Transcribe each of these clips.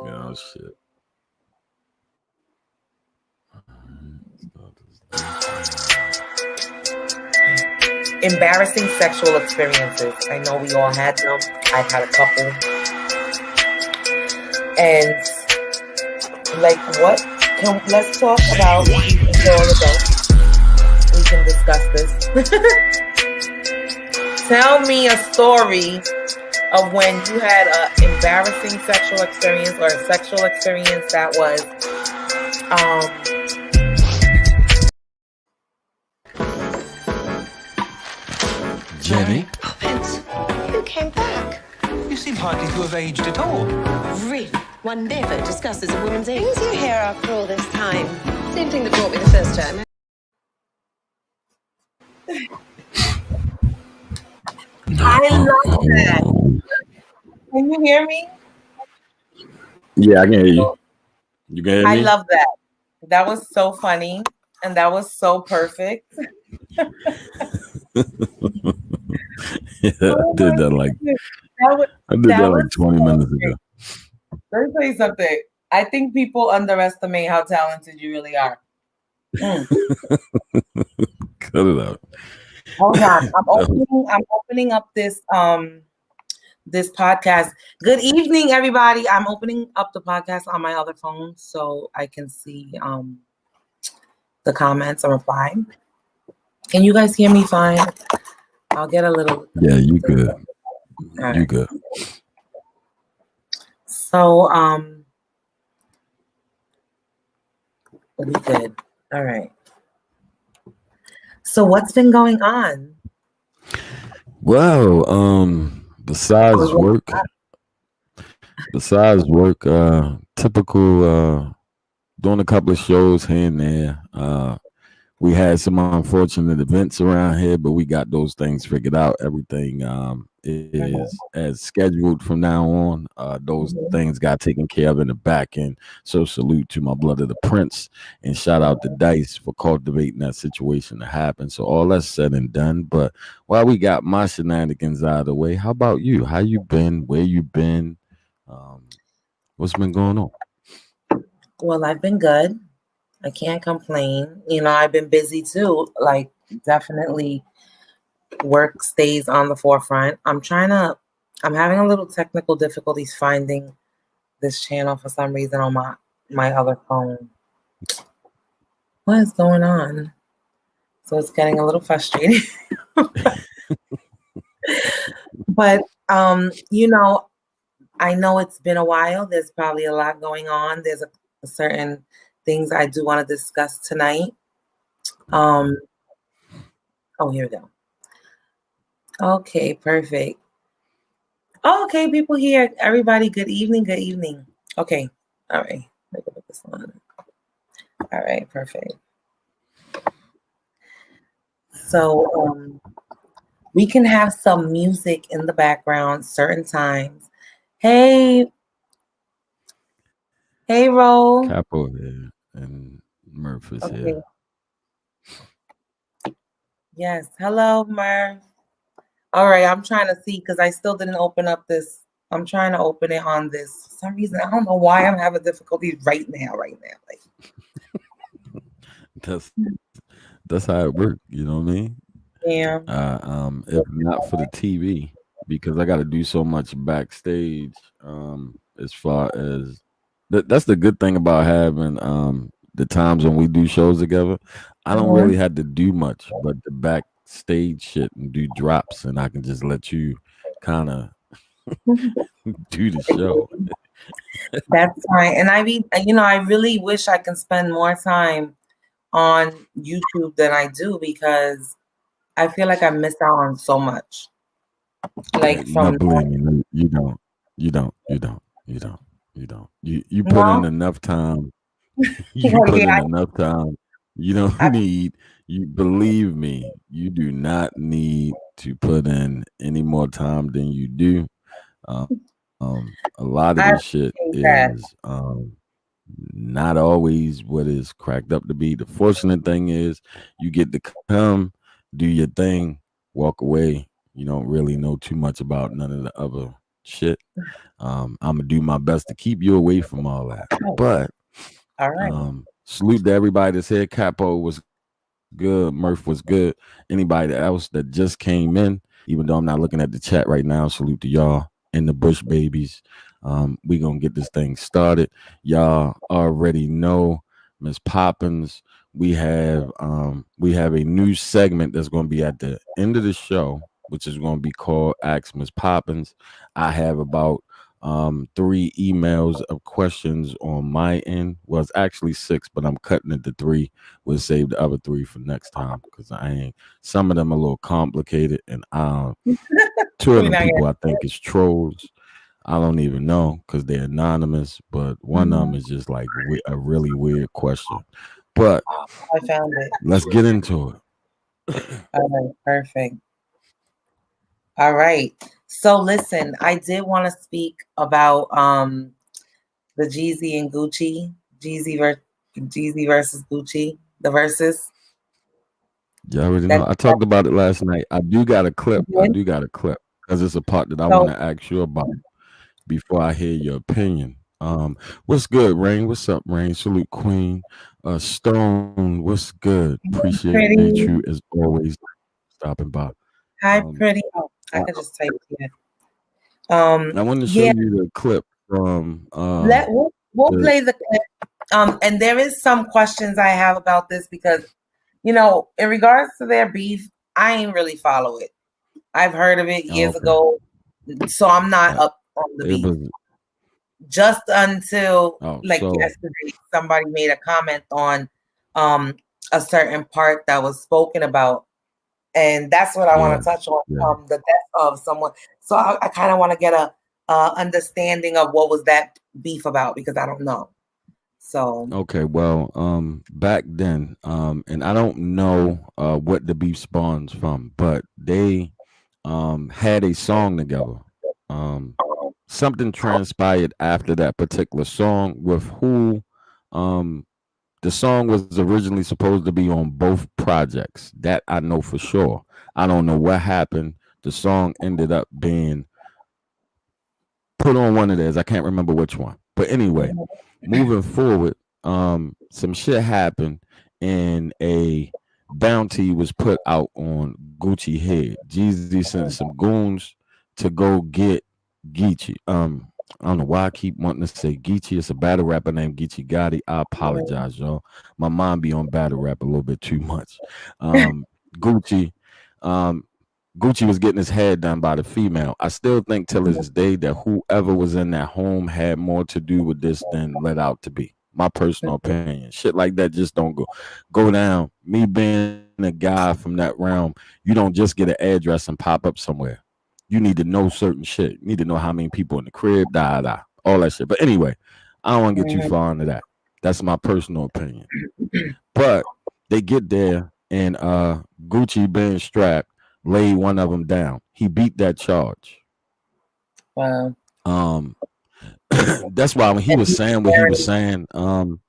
Oh shit. Embarrassing sexual experiences. I know we all had them. I've had a couple. And like, let's talk about, we're all adults. We can discuss this. Tell me a story of when you had an embarrassing sexual experience or a sexual experience that was Jenny? Poppins, you came back. You seem hardly to have aged at all. Really? One never discusses a woman's age. Things your hair after all this time. Same thing that brought me the first time. I love that. Can you hear me? Yeah, I can hear you. You can hear me? I love that. That was so funny. And that was so perfect. Yeah, I did that like I did that like 20 minutes ago. Let me tell you something. I think people underestimate how talented you really are. Cut it out. Hold on. I'm opening up this this podcast. Good evening, everybody. I'm opening up the podcast on my other phone so I can see the comments and reply. Can you guys hear me fine? I'll get a little. Yeah, you good. Right. You good. So we good. All right. So what's been going on? Well, besides work, typical doing a couple of shows here and there. We had some unfortunate events around here, but we got those things figured out. Everything is as scheduled from now on. Those things got taken care of in the back end. So salute to my blood of the prince, and shout out to Dice for cultivating that situation to happen. So all that's said and done. But while we got my shenanigans out of the way, how about you? How you been? Where you been? What's been going on? Well, I've been good. I can't complain. You know, I've been busy too. Like, definitely work stays on the forefront. I'm having a little technical difficulties finding this channel for some reason on my other phone. What is going on? So it's getting a little frustrating. But, you know, I know it's been a while. There's probably a lot going on. There's a certain things I do want to discuss tonight. Oh, here we go. Okay, perfect. Okay, people here. Everybody, good evening. Good evening. Okay. All right. Let me put this on. All right, perfect. So we can have some music in the background certain times. Hey, Ro. Capo here and Murph is here. Yes. Hello, Murph. All right. I'm trying to see because I still didn't open up this. I'm trying to open it on this. For some reason, I don't know why I'm having difficulties right now. Like that's how it works. You know what I mean? Yeah. If not for the TV, because I got to do so much backstage. As far as that's the good thing about having the times when we do shows together. I don't really have to do much but the backstage shit and do drops, and I can just let you kind of do the show. That's fine. And I mean, you know, I really wish I can spend more time on YouTube than I do because I feel like I missed out on so much. Like from believe me, you don't. You put in enough time. You put in enough time. You don't need. You believe me. You do not need to put in any more time than you do. A lot of this shit is not always what is cracked up to be. The fortunate thing is you get to come, do your thing, walk away. You don't really know too much about none of the other shit. I'm gonna do my best to keep you away from all that. But All right. salute to everybody that's here. Capo was good. Murph was good. Anybody else that just came in, even though I'm not looking at the chat right now, salute to y'all and the Bush babies. We gonna get this thing started. Y'all already know Miss Poppins. We have a new segment that's gonna be at the end of the show, which is gonna be called Ask Miss Poppins. I have about three emails of questions on my end. Well, it's actually six, but I'm cutting it to three. We'll save the other three for next time because I ain't. Some of them a little complicated, and two of We're them not gonna. people I think is trolls. I don't even know because they're anonymous, but one of them Mhm. is just like a really weird question. But I found it. let's get into it. All right, perfect. All right. So listen, I did want to speak about the Jeezy and Gucci, Jeezy versus Gucci, the versus You already that. know. I talked about it last night. I do got a clip. I Did. do got a clip because it's a part that I want So to ask you about before I hear your opinion. What's good, Rain? What's up, Rain? Salute, Queen. Stone, what's good? Appreciate you pretty. as always stopping by. Hi, Um, pretty. Oh, I I, could just type here. I wanted to show Yeah. you the clip from We'll the play the clip. And there is some questions I have about this because in regards to their beef, I ain't really follow it. I've heard of it oh, years okay. ago, so I'm not Uh, up on the it beef. was Just until like so yesterday, somebody made a comment on um a certain part that was spoken about, and that's what I want to yeah, touch on. yeah. The death of someone. So I kind of want to get a understanding of what was that beef about because I don't know. So Okay, well, back then, and I don't know what the beef spawns from, but they had a song together. Um, Something transpired after that particular song with who um the song was originally supposed to be on both projects. That I know for sure. I don't know what happened. The song ended up being put on one of theirs. I can't remember which one. But anyway, moving forward, some shit happened and a bounty was put out on Gucci head. Jeezy sent some goons to go get Geechee. I don't know why I keep wanting to say Geechee. It's a battle rapper named Geechee Gotti. I apologize, y'all. My mind be on battle rap a little bit too much. Gucci, um, Gucci was getting his head done by the female. I still think till this day that whoever was in that home had more to do with this than let out to be. My personal opinion. Shit like that just don't go down. Me being a guy from that realm, you don't just get an address and pop up somewhere. You need to know certain shit. You need to know how many people in the crib, all that shit. But anyway, I don't want to get too far into that. That's my personal opinion. But they get there and Gucci being strapped laid one of them down. He beat that charge. wow. Um, that's why when he And was he's saying what he was apparently, saying,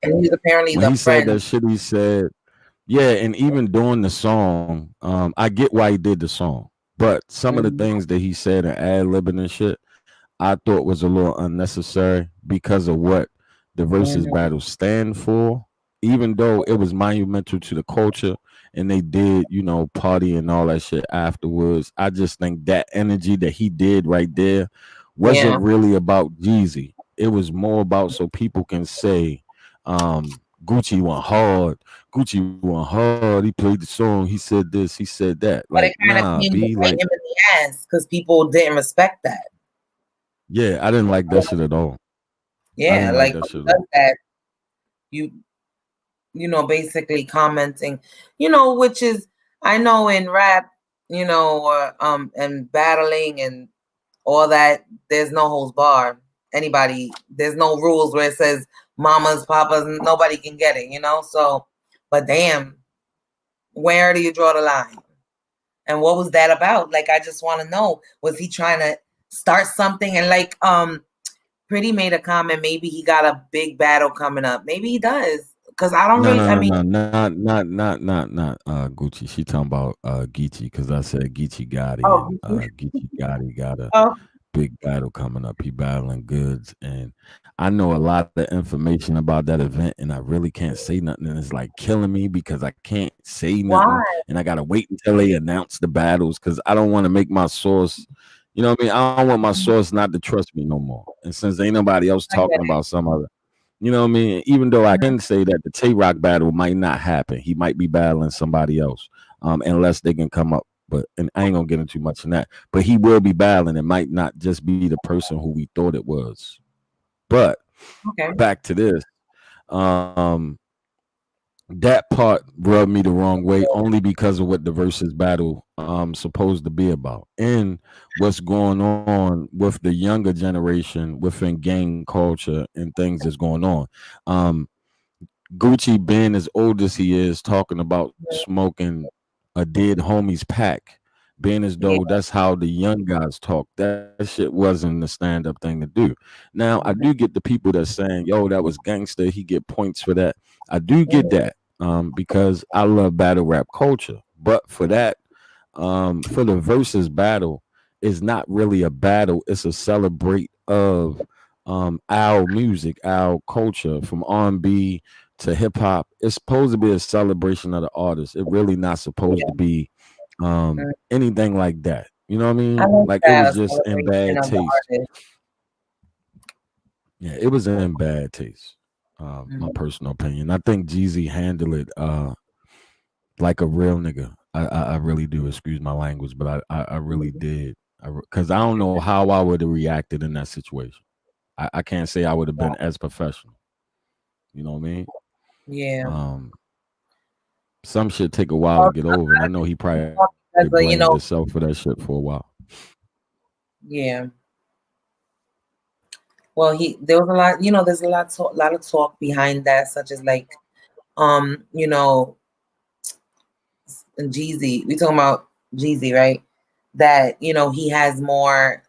and he's apparently when the he said that friend. shit, he said, yeah, and even during the song, I get why he did the song, but some of the Mhm. things that he said and ad libbing and shit, I thought was a little unnecessary because of what the versus Mhm. battles stand for. Even though it was monumental to the culture and they did, party and all that shit afterwards, I just think that energy that he did right there wasn't Yeah. really about Jeezy. It was more about so people can say, Gucci went hard. Gucci went hard. He played the song. He said this. He said that. Like, But it kind of nah, came to B. bite Like, him in the ass because people didn't respect that. yeah, I didn't like that shit at all. I Yeah, didn't like like that who shit at all. does that? You basically commenting, which is I know in rap, or and battling and all that, there's no holds bar. Anybody, there's no rules where it says mamas, papas, nobody can get it, So, but damn, where do you draw the line? And what was that about? Like, I just want to know, was he trying to start something? And like, Pretty made a comment, maybe he got a big battle coming up. Maybe he does. Because I don't No, really, no, I no, mean, no, not Gucci. She talking about Geechee because I said Geechee Gotti oh, and Geechee Gotti got a oh, big battle coming up. He battling Goods, and I know a lot of information about that event, and I really can't say nothing. And it's like killing me because I can't say Why? nothing, and I gotta wait until they announce the battles because I don't want to make my source. You know what I mean? I don't want my source not to trust me no more. And since ain't nobody else I get talking about some other, you know what I mean? Even though I can say that the Tay Rock battle might not happen, he might be battling somebody else, unless they can come up. But and I ain't gonna get into much in that. But he will be battling. It might not just be the person who we thought it was. But Okay. back to this. Um, that part rubbed me the wrong way only because of what the versus battle supposed to be about and what's going on with the younger generation within gang culture and things that's going on. Um, Gucci being as old as he is, talking about smoking a dead homie's pack, being as Yeah. though that's how the young guys talk. That shit wasn't the stand up thing to do. Now I do get the people that's saying, "Yo, that was gangster." He get points for that. I do get that because I love battle rap culture. But for that, for the versus battle, is not really a battle. It's a celebrate of our music, our culture, from R&B to hip hop. It's supposed to be a celebration of the artist. It really not supposed to be anything like that. You know what I I mean? like Like it that, was a just in celebration bad of the taste. artist. Yeah, it was in bad taste. My Mhm. personal opinion. I think Jeezy handled it like a real nigga. I really do. Excuse my language, but I really did. Because I don't know how I would have reacted in that situation. I can't say I would have been as professional. You know what I mean? Yeah. Um, some shit take a while to Well, get over, and I know he probably because, blamed himself for that shit for a while. yeah. Well, there was a lot, there's lot of talk behind that, such as like, um, you know, and Jeezy. We talking about Jeezy, right? That he has more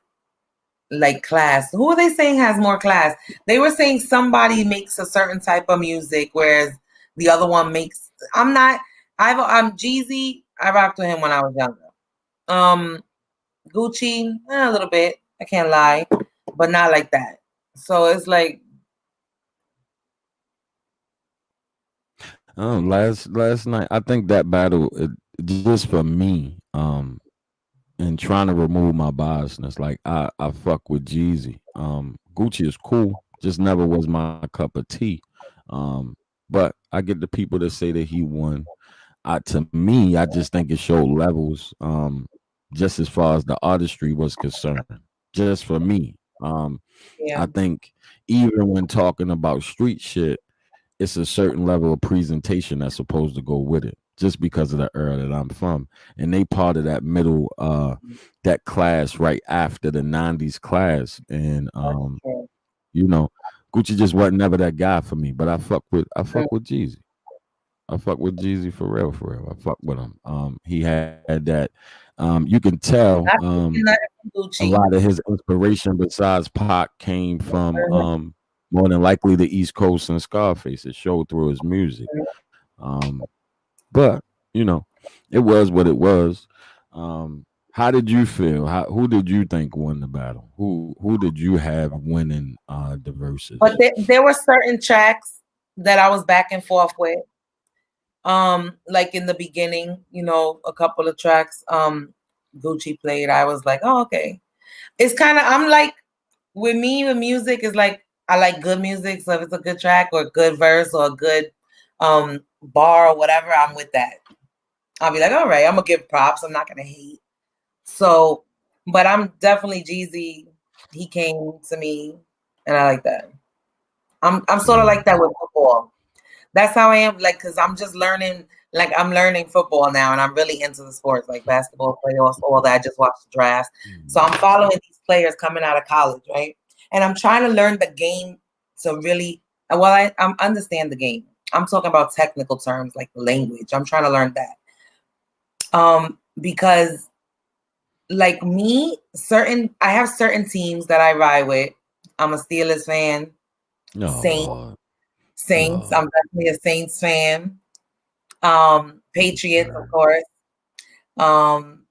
like class. Who are they saying has more class? They were saying somebody makes a certain type of music, whereas the other one makes. I'm not. I'm Jeezy. I rocked with him when I was younger. Um, Gucci, a little bit. I can't lie, but not like that. So it's like, Last night, I think that battle, just for me, and trying to remove my biasness, like I fuck with Jeezy. Gucci is cool, just never was my cup of tea. Um, but I get the people that say that he won. To me, I just think it showed levels, just as far as the artistry was concerned. Just for me, yeah, I think even when talking about street shit, it's a certain level of presentation that's supposed to go with it just because of the era that I'm from. And they part of that middle that class right after the 90s class. And that's true. you know, Gucci just wasn't never that guy for me. But I Mm. fuck with Jeezy. I fuck with Jeezy for real, for real. I fuck with him. He had that you can tell Not taking nothing from a Gucci. lot of his inspiration besides Pac came from more than likely the East Coast and Scarface. It showed through his music. Um, but you know, it was what it was. How did you feel? Who did you think won the battle? Who did you have winning the But verses? there were certain tracks that I was back and forth with. Like in the beginning, a couple of tracks Gucci played, I was like, oh, okay. It's kind of, I'm like, with me, with music is like, I like good music. So if it's a good track or a good verse or a good bar or whatever, I'm with that. I'll be like, all right, I'm gonna give props. I'm not gonna hate. So, but I'm definitely Jeezy. He came to me, and I like that. I'm sort of Yeah. like that with football. That's how I am. Like, cause I'm just learning. Like, I'm learning football now, and I'm really into the sports, like basketball playoffs, all that. I just watched the draft, so I'm following these players coming out of college, right? And I'm trying to learn the game to really. Well, I'm understand the game. I'm talking about technical terms like the language. I'm trying to learn that. Because like me, I have certain teams that I ride with. I'm a Steelers fan. Oh Saints, Lord. Saints. Oh, I'm definitely a Saints fan. Patriots, of Pittsburgh. course. Um,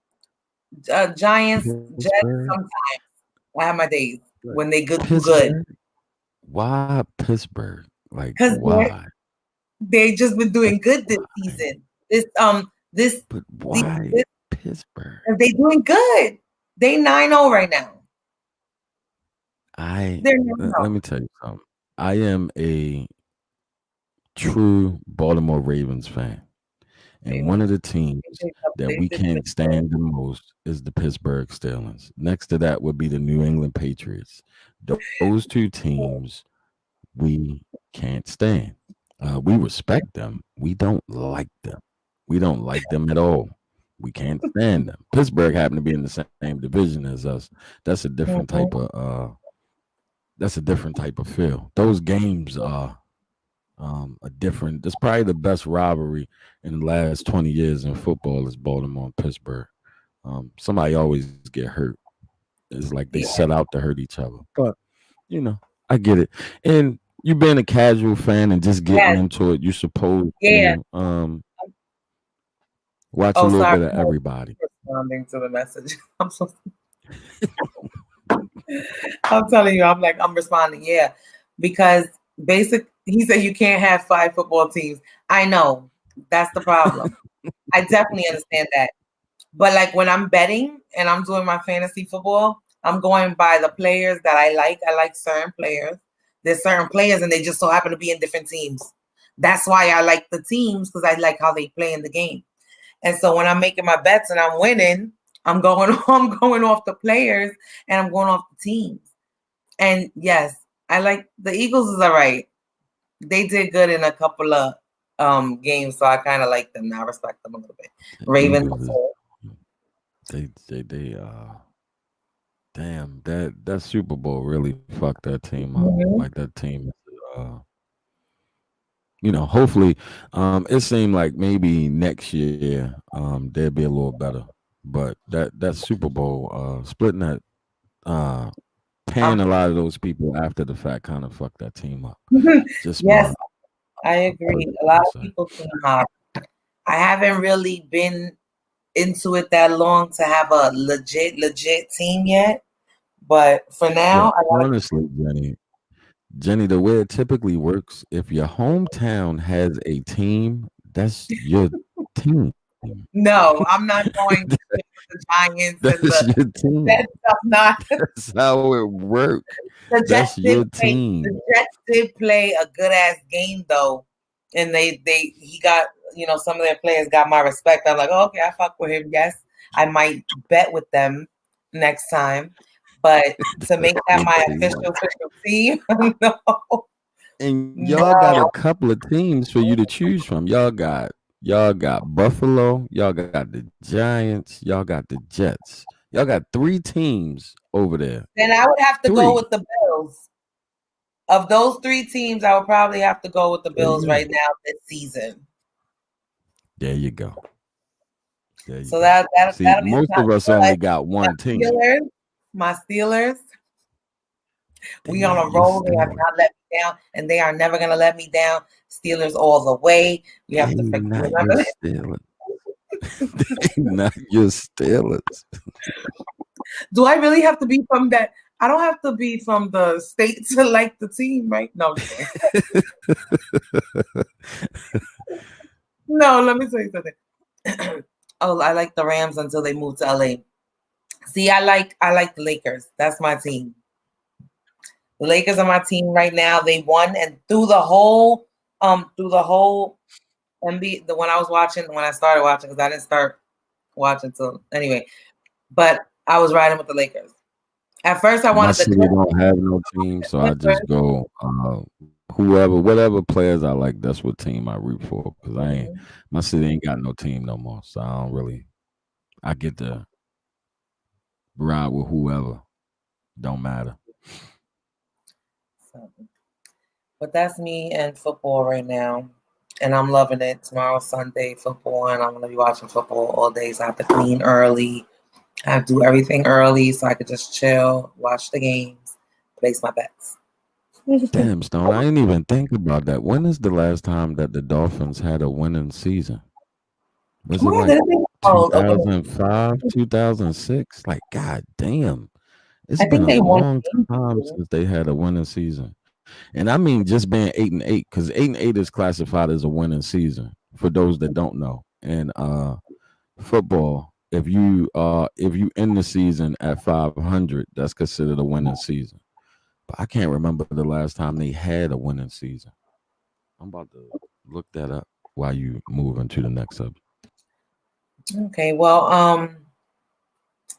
Giants, Jets Pittsburgh. sometimes. I have my days But when they do good Pittsburgh? Why Pittsburgh? Like because why? they just been doing good this Why? season. This But these, why this Pittsburgh? they doing good. They 9-0 right now. I They're let 9-0. me tell you something. I am a true Baltimore Ravens fan. And one of the teams that They we did good. can't stand the most is the Pittsburgh Steelers. Next to that would be the New England Patriots. Those two teams we can't stand. We respect them. We don't like them. We don't like them at all. We can't stand them. Pittsburgh happened to be in the same division as us. That's a different Mhm. type of feel. Those games are a different. That's probably the best rivalry in the last 20 years in football is Baltimore and Pittsburgh. Somebody always get hurt. It's like they Yeah. set out to hurt each other. But I get it. And you being a casual fan and just getting Yes. into it, you're supposed Yeah. to watch a Oh, little sorry. bit of everybody. Responding to the message. I'm telling you, I'm responding. Yeah, because he said you can't have 5 football teams. I know that's the problem. I definitely understand that. But like when I'm betting and I'm doing my fantasy football, I'm going by the players that I like. I like certain players. There's certain players and they just so happen to be in different teams. That's why I like the teams because I like how they play in the game. And so when I'm making my bets and I'm winning, I'm going off the players and I'm going off the teams. And yes, I like the Eagles is all right. They did good in a couple of games, so I kind of like them now. I respect them a little bit. Ravens. They damn that Super Bowl really fucked that team up. Mhm. Like that team hopefully it seemed like maybe next year they'll be a little better. But that Super Bowl splitting that paying a lot of those people after the fact kind of fucked that team up. Just Yes, my I agree. A lot of people came out. I haven't really been into it that long to have a legit team yet. But for now, Well, honestly, Jenny, the way it typically works, if your hometown has a team, that's your team. no, I'm not going to with the Giants and That's the your team. Jets. I'm not. That's how it works. The Jets That's your did play. team. The Jets did play a good ass game though, and he got some of their players got my respect. I'm like, oh, okay, I fuck with him. Yes, I might bet with them next time, but to make that my official team, no. And y'all got a couple of teams for you to choose from. Y'all got Buffalo, y'all got the Giants, y'all got the Jets. Y'all got 3 teams over there. Then I would have to 3. go with the Bills. Of those 3 teams, I would probably have to go with the Bills right now this season. There you go. So that'll be most of us only got one team. My Steelers. We on a roll. They have not let me down, and they are never gonna let me down. Steelers all the way. We have to remember Steelers. They not your Steelers. Do I really have to be from that? I don't have to be from the state to like the team, right? No. No, let me tell you something. Oh, I like the Rams until they moved to LA. See, I like the Lakers. That's my team. The Lakers are my team right now. They won, and through the whole NBA, when I started watching, because I didn't start watching till anyway, but I was riding with the Lakers. At first, I wanted to. I don't have no team, so I just go whatever players I like. That's what team I root for. Because my city ain't got no team no more, so I don't really. I get to ride with whoever. Don't matter. But that's me and football right now. And I'm loving it. Tomorrow's Sunday football, and I'm going to be watching football all day. So I have to clean early. I have to do everything early so I could just chill, watch the games, place my bets. Damn, Stone, I didn't even think about that. When is the last time that the Dolphins had a winning season? Was it like 2005, 2006? Like, god damn. It's I been think a they won. long time since they had a winning season. And I mean just being 8-8, because 8-8 is classified as a winning season for those that don't know. And football, if you end the season at 500, that's considered a winning season. But I can't remember the last time they had a winning season. I'm about to look that up while you move into the next subject. Okay, well,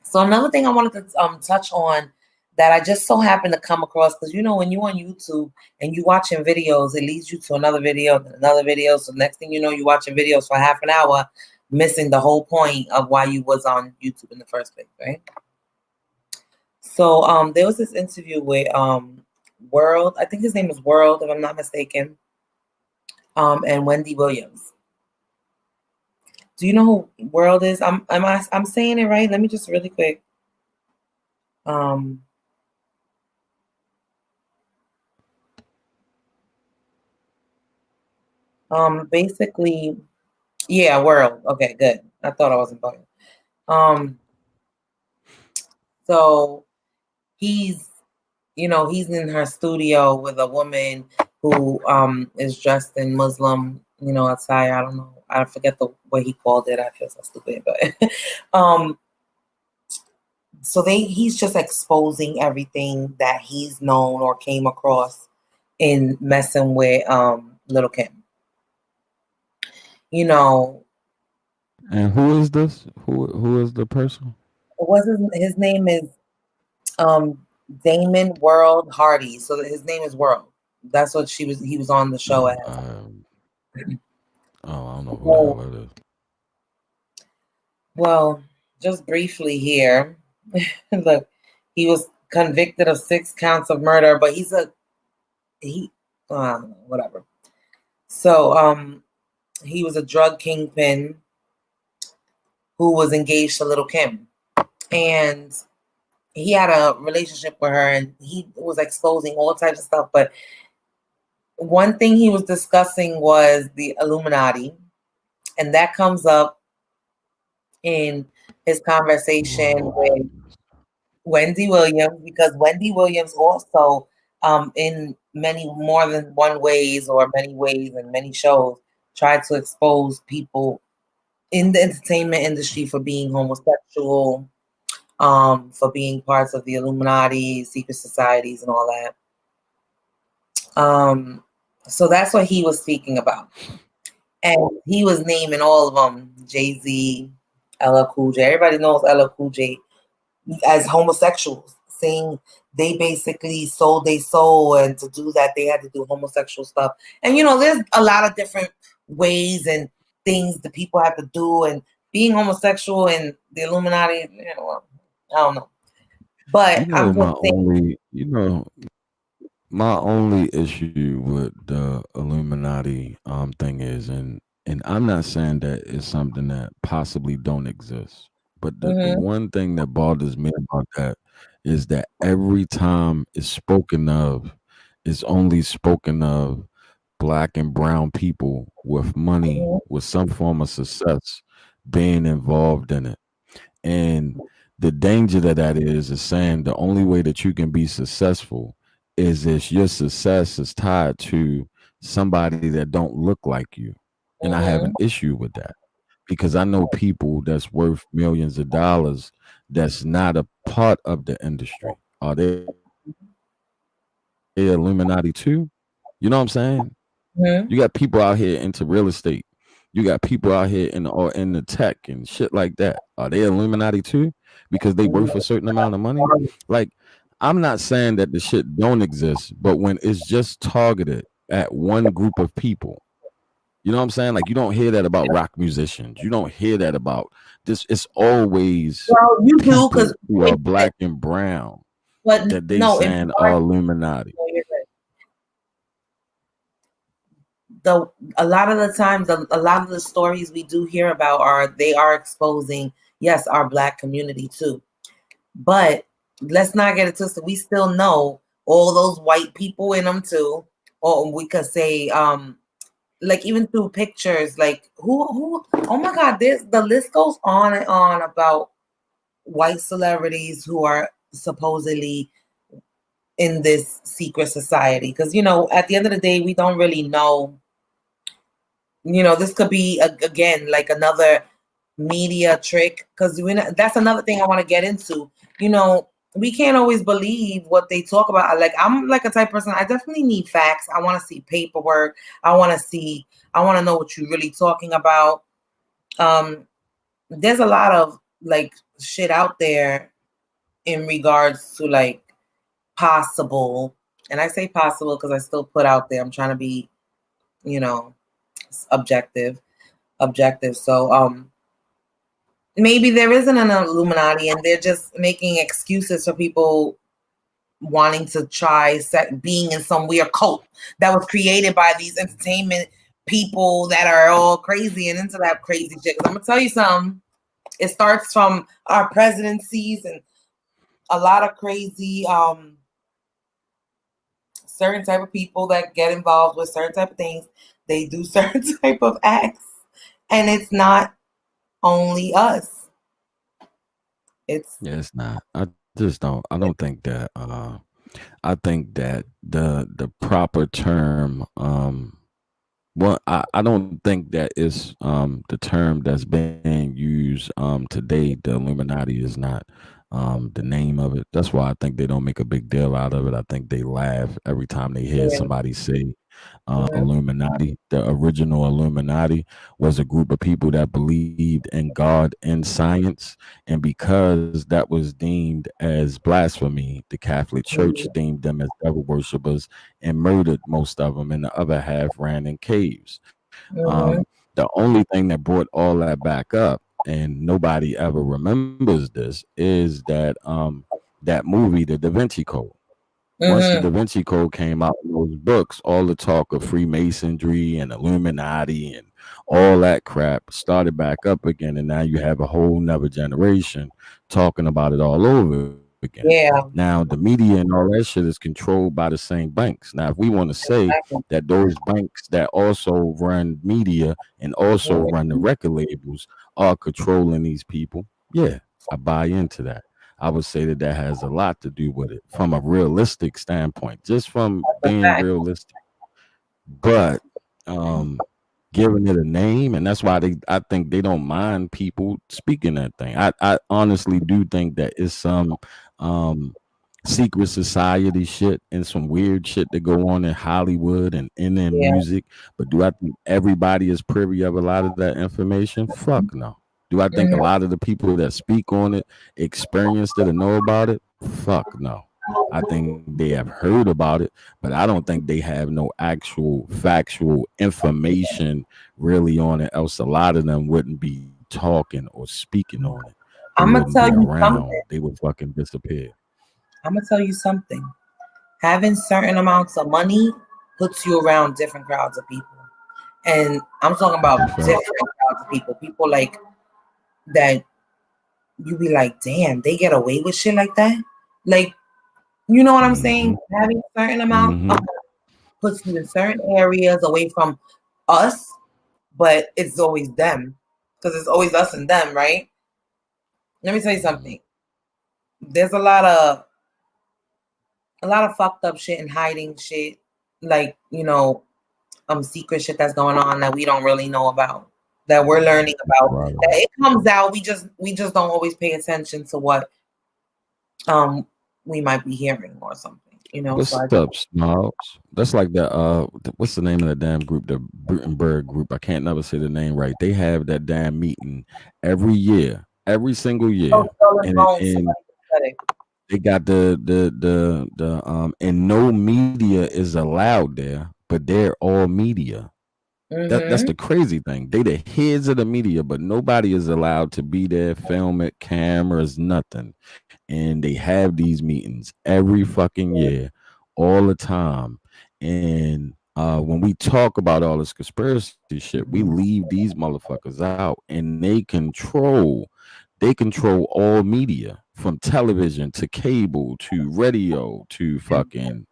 so another thing I wanted to touch on that I just so happened to come across, because when you're on YouTube and you watching videos, it leads you to another video, then another video. So next thing you know, you're watching videos for half an hour, missing the whole point of why you was on YouTube in the first place, right? So there was this interview with World, I think his name is World, if I'm not mistaken, and Wendy Williams. Do you know who World is? I'm saying it right? Let me just really quick. Basically, yeah, World. Okay, good. I thought I wasn't bugging. So he's, he's in her studio with a woman who is dressed in Muslim, attire. I don't know. I forget what he called it. I feel so stupid, but so he's just exposing everything that he's known or came across in messing with Little Kim. And who is this? Who is the person? What's his name is Damon World Hardy. So his name is World. That's what he was on the show as. Oh, I don't know who the hell it is. Well, just briefly here. Look, he was convicted of 6 counts of murder, but whatever. So he was a drug kingpin who was engaged to Little Kim. And he had a relationship with her, and he was exposing all types of stuff. But one thing he was discussing was the Illuminati, and that comes up in his conversation with Wendy Williams, because Wendy Williams also, in many more than one ways or many ways and many shows, tried to expose people in the entertainment industry for being homosexual, for being parts of the Illuminati, secret societies, and all that. So that's what he was speaking about. And he was naming all of them, Jay-Z, LL Cool J. Everybody knows LL Cool J as homosexuals, saying they basically sold their soul, and to do that, they had to do homosexual stuff. And, there's a lot of different ways and things that people have to do, and being homosexual and the Illuminati, I don't know. But I'm just saying. My only issue with the Illuminati thing is, and I'm not saying that it's something that possibly don't exist, but the one thing that bothers me about that is that every time it's spoken of, it's only spoken of black and brown people with money, with some form of success being involved in it. And the danger that is saying the only way that you can be successful is if your success is tied to somebody that don't look like you. And I have an issue with that, because I know people that's worth millions of dollars that's not a part of the industry. Are they Illuminati too? You know what I'm saying? You got people out here into real estate. You got people out here in the tech and shit like that. Are they Illuminati too? Because they worth a certain amount of money? Like, I'm not saying that the shit don't exist, but when it's just targeted at one group of people, you know what I'm saying? Like, you don't hear that about rock musicians. You don't hear that about this. It's always You do, people because who are black and brown but that they no, saying are Illuminati. A lot of the times, a lot of the stories we do hear about they are exposing, yes, our black community too. But let's not get it twisted. We still know all those white people in them too. Or we could say, like, even through pictures, like who oh my God, the list goes on and on about white celebrities who are supposedly in this secret society. Because, you know, at the end of the day, we don't really know. You know, this could be, again, like another media trick. Because that's another thing I want to get into. You know, we can't always believe what they talk about. Like, I'm like a type of person, I definitely need facts. I want to see paperwork. I want to know what you're really talking about. There's a lot of like shit out there in regards to like possible, and I say possible because I still put out there, I'm trying to be, you know, objective. So maybe there isn't an Illuminati and they're just making excuses for people wanting to try being in some weird cult that was created by these entertainment people that are all crazy and into that crazy shit. 'Cause I'm gonna tell you something. It starts from our presidencies and a lot of crazy certain type of people that get involved with certain type of things. They do certain type of acts, and it's not only us. It's it's not. I just don't. I don't think that. I think that the proper term. Well, I don't think that is the term that's being used today. The Illuminati is not the name of it. That's why I think they don't make a big deal out of it. I think they laugh every time they hear yeah, somebody say mhm, Illuminati. The original Illuminati was a group of people that believed in God and science, and because that was deemed as blasphemy, the Catholic Church mhm, deemed them as devil worshippers and murdered most of them, and the other half ran in caves. mhm, The only thing that brought all that back up, and nobody ever remembers this, is that movie, The Da Vinci Code. Once the mhm. Da Vinci Code came out in those books, all the talk of Freemasonry and Illuminati and all that crap started back up again. And now you have a whole nother generation talking about it all over again. Yeah, Now, the media and all that shit is controlled by the same banks. Now, if we want to say exactly. that those banks that also run media and also run the Mhm. record labels are controlling these people, yeah, I buy into that. I would say that that has a lot to do with it from a realistic standpoint, just from That's a being fact. realistic. But um, giving it a name, and that's why I think they don't mind people speaking that thing. I honestly do think that it's some um, secret society shit and some weird shit that go on in Hollywood and in their Yeah. music. But do I think everybody is privy of a lot of that information? Fuck no. Do I think a Mhm. lot of the people that speak on it experienced it and know about it? Fuck no. I think they have heard about it, but I don't think they have no actual factual information really on it. Else, a lot of them wouldn't be talking or speaking on it. They I'm gonna wouldn't be tell you around. something. They would fucking disappear. I'm gonna tell you something. Having certain amounts of money puts you around different crowds of people. And I'm talking about That's a fact. different crowds of people. People like that you be like, damn, they get away with shit like that. Like, you know what I'm Mm-hmm. saying? Having certain amount Mm-hmm. puts you in certain areas away from us, but it's always them. Because it's always us and them, right? Let me tell you Mm-hmm. something. There's a lot of fucked up shit and hiding shit, like, you know, secret shit that's going on that we don't really know about, that we're learning about, Right. that it comes out, we just don't always pay attention to what um we might be hearing or something, you know. So What's I up, Smalls? That's like the what's the name of the damn group? The Gutenberg group. I can't never say the name right. They have that damn meeting every year, every single oh, year, Skull and Bones, and somebody said it. they got the and no media is allowed there, but they're all media. That's Mm-hmm. the crazy thing. They the heads of the media, but nobody is allowed to be there, film it, cameras, nothing. And they have these meetings every fucking year, all the time. And when we talk about all this conspiracy shit, we leave these motherfuckers out, and they control all media from television to cable to radio to fucking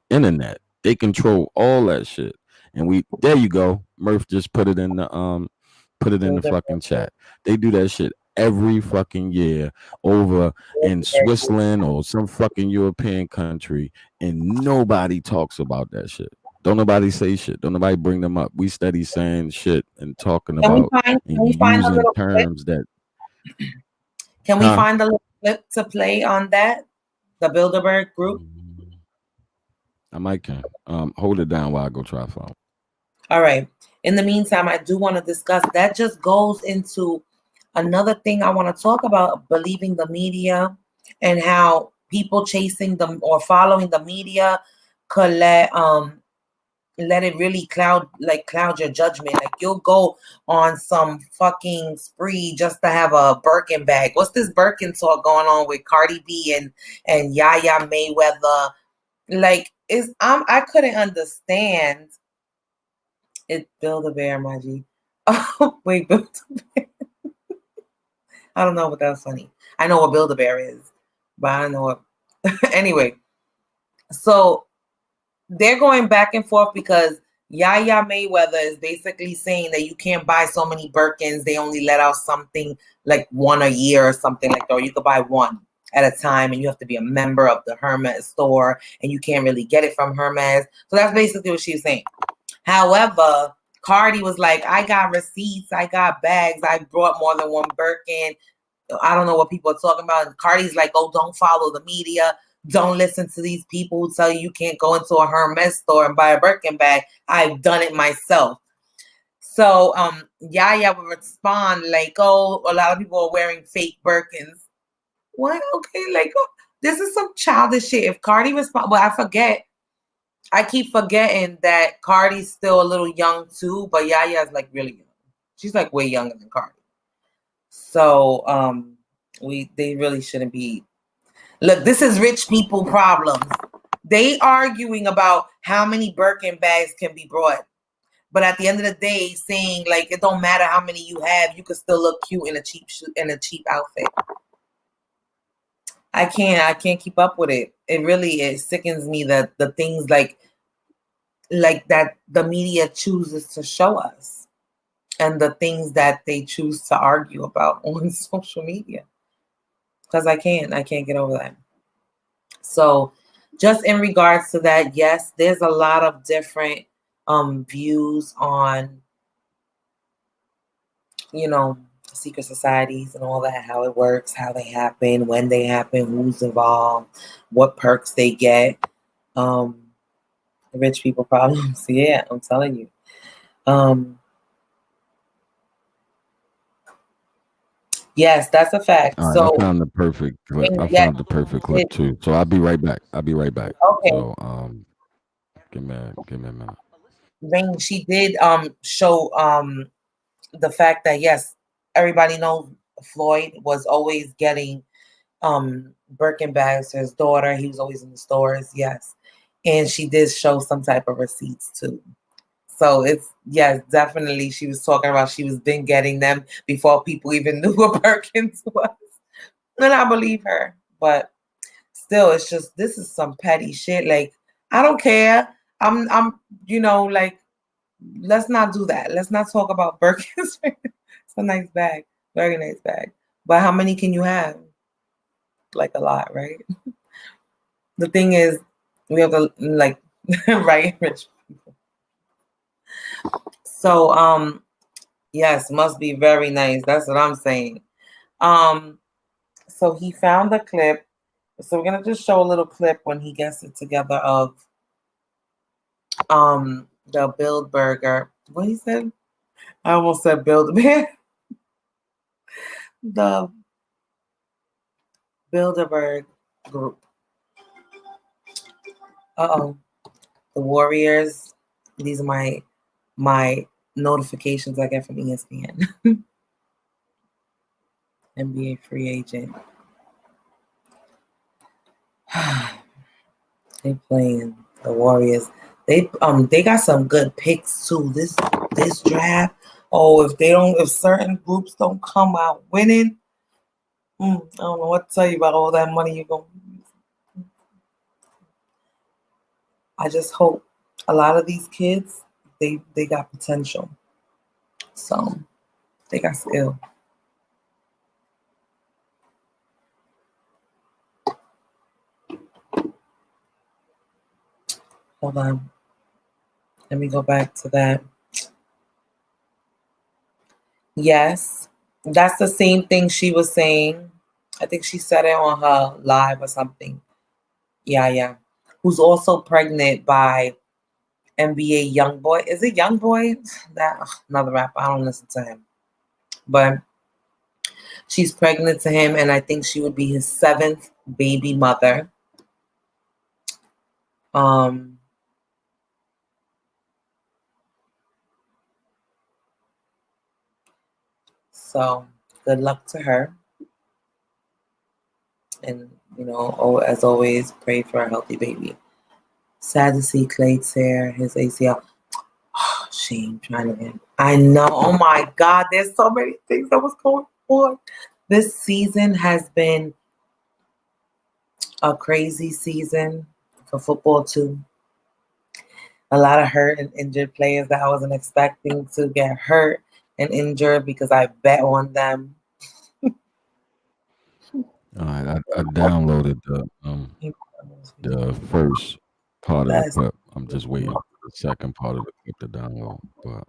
internet. They control all that shit. And we there you go. Murph just put it in the fucking chat. They do that shit every fucking year over in Switzerland or some fucking European country, and nobody talks about that shit. Don't nobody say shit. Don't nobody bring them up. We steady saying shit and talking Can we about find? Can and we find a using little clip? terms that, Can we huh? find a little clip to play on that? The Bilderberg group. I might can. Hold it down while I go try to find. All right. In the meantime, I do want to discuss that. Just goes into another thing I want to talk about: believing the media and how people chasing them or following the media could let it really cloud your judgment. Like you'll go on some fucking spree just to have a Birkin bag. What's this Birkin talk going on with Cardi B and Yaya Mayweather? Like I couldn't understand it. Build a bear, my G. Oh wait, Build a Bear. I don't know, but that's funny. I know what Build a Bear is, but I don't know what. Anyway, so they're going back and forth because Yaya Mayweather is basically saying that you can't buy so many Birkins. They only let out something like one a year or something like that, or you could buy one at a time, and you have to be a member of the Hermes store, and you can't really get it from Hermes. So that's basically what she's saying. However, Cardi was like, I got receipts, I got bags, I brought more than one Birkin. I don't know what people are talking about. And Cardi's like, oh, don't follow the media. Don't listen to these people who tell you can't go into a Hermes store and buy a Birkin bag. I've done it myself. So Yaya would respond like, oh, a lot of people are wearing fake Birkins. What? Okay, like this is some childish shit. If Cardi respond, well, I keep forgetting that Cardi's still a little young too, but Yaya's like really young. She's like way younger than Cardi. So they really shouldn't be. Look, this is rich people problems. They arguing about how many Birkin bags can be brought. But at the end of the day, saying like it don't matter how many you have, you can still look cute in a cheap outfit. I can't keep up with it. It sickens me that the things like that the media chooses to show us and the things that they choose to argue about on social media. Because I can't get over that. So just in regards to that, yes, there's a lot of different views on, secret societies and all that, how it works, how they happen, when they happen, who's involved, what perks they get. Rich people problems. Yeah, I'm telling you. Yes, that's a fact. All right, So I found the perfect clip. I yeah, found the perfect clip too. So I'll be right back. okay. So give me a minute. Ring, she did show the fact that yes, everybody knows Floyd was always getting Birkin bags for his daughter. He was always in the stores, yes. And she did show some type of receipts too. So it's yes, definitely she was talking about she was been getting them before people even knew what Birkins was. And I believe her. But still, it's just this is some petty shit. Like, I don't care. I'm like, let's not do that. Let's not talk about Birkins. It's a nice bag. Very nice bag. But how many can you have? Like a lot, right? The thing is, we have to like right rich people. So yes, must be very nice. That's what I'm saying. So he found the clip. So we're gonna just show a little clip when he gets it together of the Build Burger. What he said? I almost said Build a Bear. The Bilderberg group. The Warriors. These are my notifications I get from ESPN. NBA free agent. They playing the Warriors. They got some good picks too. This draft. Oh, if certain groups don't come out winning, I don't know what to tell you about all that money you're gonna use. I just hope a lot of these kids, they got potential. So they got skill. Hold on. Let me go back to that. Yes, that's the same thing she was saying. I think she said it on her live or something. Yeah. Who's also pregnant by NBA Youngboy. Is it Youngboy? That another rapper. I don't listen to him. But she's pregnant to him, and I think she would be his 7th baby mother. So good luck to her. And, as always, pray for a healthy baby. Sad to see Clay tear his ACL. Oh, shame trying to win. I know. Oh my God. There's so many things that was going on. This season has been a crazy season for football too. A lot of hurt and injured players that I wasn't expecting to get hurt and injured because I bet on them. All right, I downloaded the first part of the clip. I'm just waiting for the second part of the clip to download. But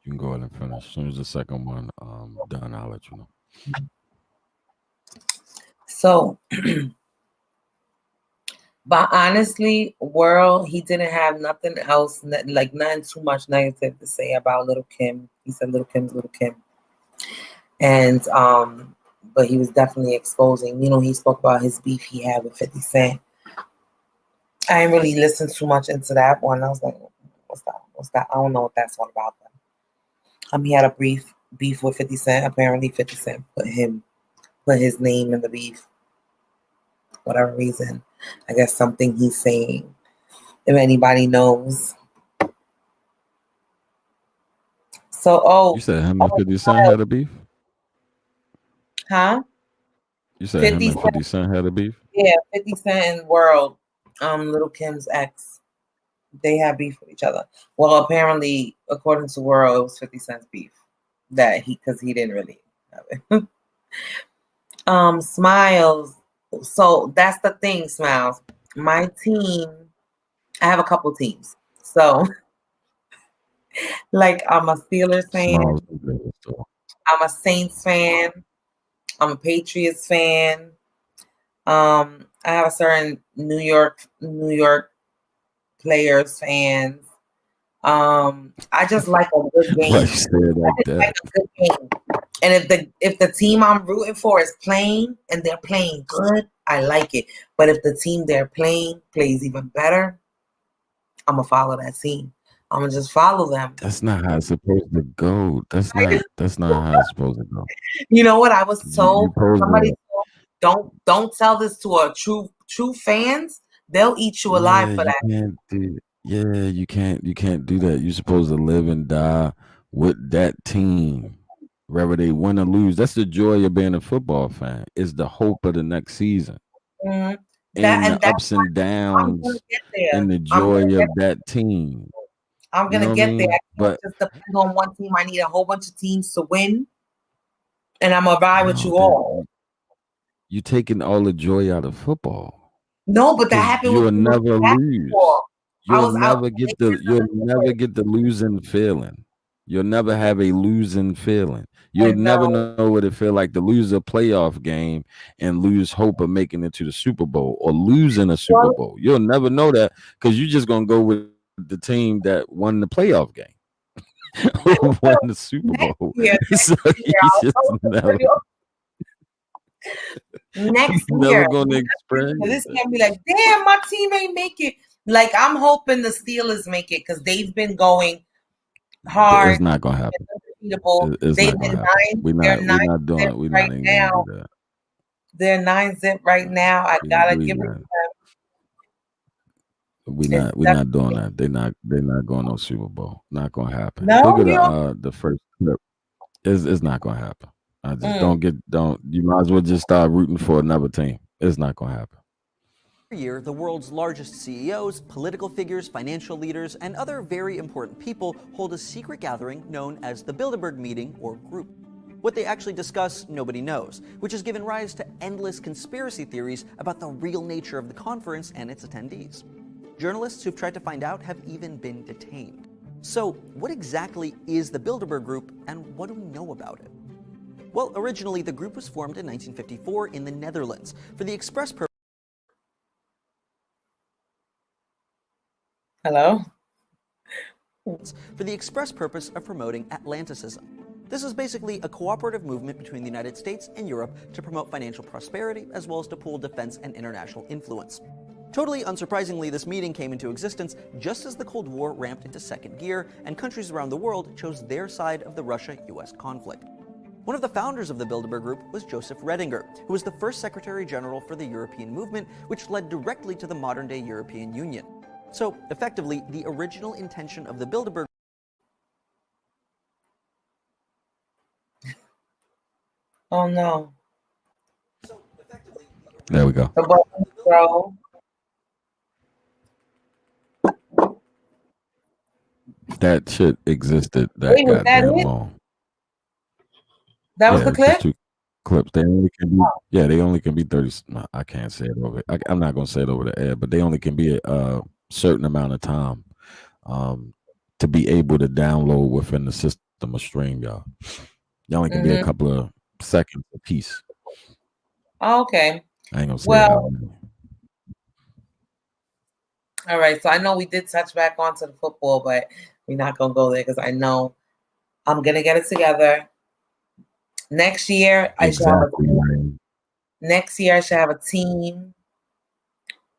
you can go ahead and finish. As soon as the second one done, I'll let you know. So, but honestly, World, he didn't have nothing else, like nothing too much negative to say about Little Kim. He said Little Kim's Little Kim. And but he was definitely exposing, he spoke about his beef he had with 50 Cent. I didn't really listen too much into that one. I was like, what's that? I don't know what that's all about. He had a brief beef with 50 Cent. Apparently 50 Cent put his name in the beef. Whatever reason. I guess something he's saying. If anybody knows. So, you said him and 50 Cent had a beef? Huh? You said him and 50 Cent had a beef? Yeah, 50 Cent and World, Little Kim's ex, they had beef with each other. Well, apparently, according to World, it was 50 Cent's beef because he didn't really have it. Smiles. So that's the thing, Smiles. My team, I have a couple teams. So, like, I'm a Steelers fan. I'm a Saints fan. I'm a Patriots fan. I have a certain New York players fans. I just like a good game. Like a good game. And if the team I'm rooting for is playing and they're playing good, I like it. But if the team they're playing plays even better, I'm gonna follow that team. I'm gonna just follow them. That's not how it's supposed to go. That's not how it's supposed to go. You know what I was told? Somebody told, don't tell this to a true fans. They'll eat you alive for that. You can't do that. You're supposed to live and die with that team, whether they win or lose. That's the joy of being a football fan. It's the hope of the next season. Mm-hmm. And the ups and downs and the joy of that team. I'm gonna get there. But just depend on one team. I need a whole bunch of teams to win, and I'm gonna ride with you all. You're taking all the joy out of football. No, but that happened. You'll never lose. You'll never get the losing feeling. You'll never have a losing feeling. You'll never know what it feel like to lose a playoff game and lose hope of making it to the Super Bowl or losing a Super Bowl. You'll never know that because you're just gonna go with the team that won the playoff game. Who won the Super Bowl. So next year, year, gonna experience this can be like, damn, my team ain't make it. Like, I'm hoping the Steelers make it because they've been going hard. It's not gonna happen. They've been 9. We're not doing it. We're not even gonna do that. They're 9-0 right now. I gotta give it to them. We're not doing that. They're not going no Super Bowl. Not gonna happen. No, look at the first clip. It's not gonna happen. I just you might as well just start rooting for another team. It's not gonna happen. Every year, the world's largest CEOs, political figures, financial leaders, and other very important people hold a secret gathering known as the Bilderberg Meeting or Group. What they actually discuss, nobody knows, which has given rise to endless conspiracy theories about the real nature of the conference and its attendees. Journalists who've tried to find out have even been detained. So, what exactly is the Bilderberg Group, and what do we know about it? Well, originally, the group was formed in 1954 in the Netherlands for the express purpose. Hello? For the express purpose of promoting Atlanticism. This is basically a cooperative movement between the United States and Europe to promote financial prosperity as well as to pool defense and international influence. Totally unsurprisingly, this meeting came into existence just as the Cold War ramped into second gear and countries around the world chose their side of the Russia-US conflict. One of the founders of the Bilderberg Group was Joseph Redinger, who was the first Secretary General for the European movement, which led directly to the modern-day European Union. So, effectively, the original intention of the Bilderberg. Oh no. There we go. The button throw. That shit existed that Wait, was that goddamn it? long. That was the it's just clip? 2 clips. They only can be they only can be 30. No, I can't say it over. I'm not gonna say it over the air, but they only can be a certain amount of time to be able to download within the system of StreamYard. They only can be a couple of seconds a piece. Oh, okay. I ain't gonna say Well, how many. all right. So I know we did touch back onto the football, but we're not gonna go there because I know I'm gonna get it together. Next year, next year I should have a team,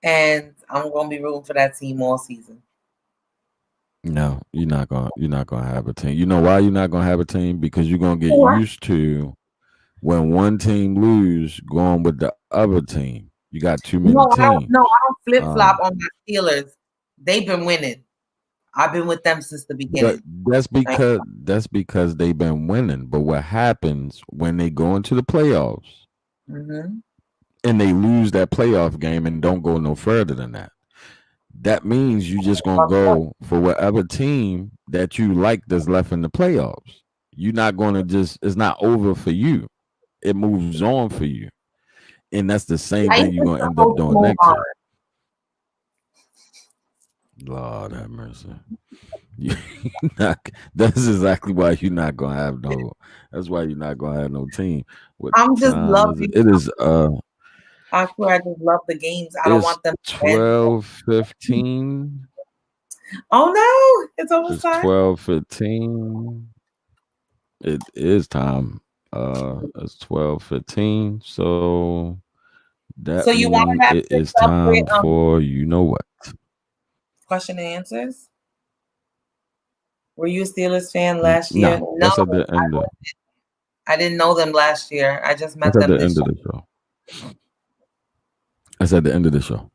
and I'm gonna be rooting for that team all season. No, you're not gonna have a team. You know why you're not gonna have a team? Because you're gonna get used to when one team lose going with the other team. You got too many teams. I don't flip flop on my Steelers. They've been winning. I've been with them since the beginning. That's because they've been winning. But what happens when they go into the playoffs and they lose that playoff game and don't go no further than that? That means you just gonna go for whatever team that you like that's left in the playoffs. You're not gonna it's not over for you. It moves on for you. And that's the same thing you're gonna end up doing next year. Lord have mercy. That's exactly why you're not gonna have no. That's why you're not gonna have no team. I'm just loving it is. I swear I just love the games. I don't want them to 12-15. Oh no, it's almost It's time. 12-15. It is time. It's 12-15. So that you want to have it is time for you know what? Question and answers. Were you a Steelers fan last year? No, that's at the end. I didn't know them last year. I just met them at the end of the show. That's at the end of the show.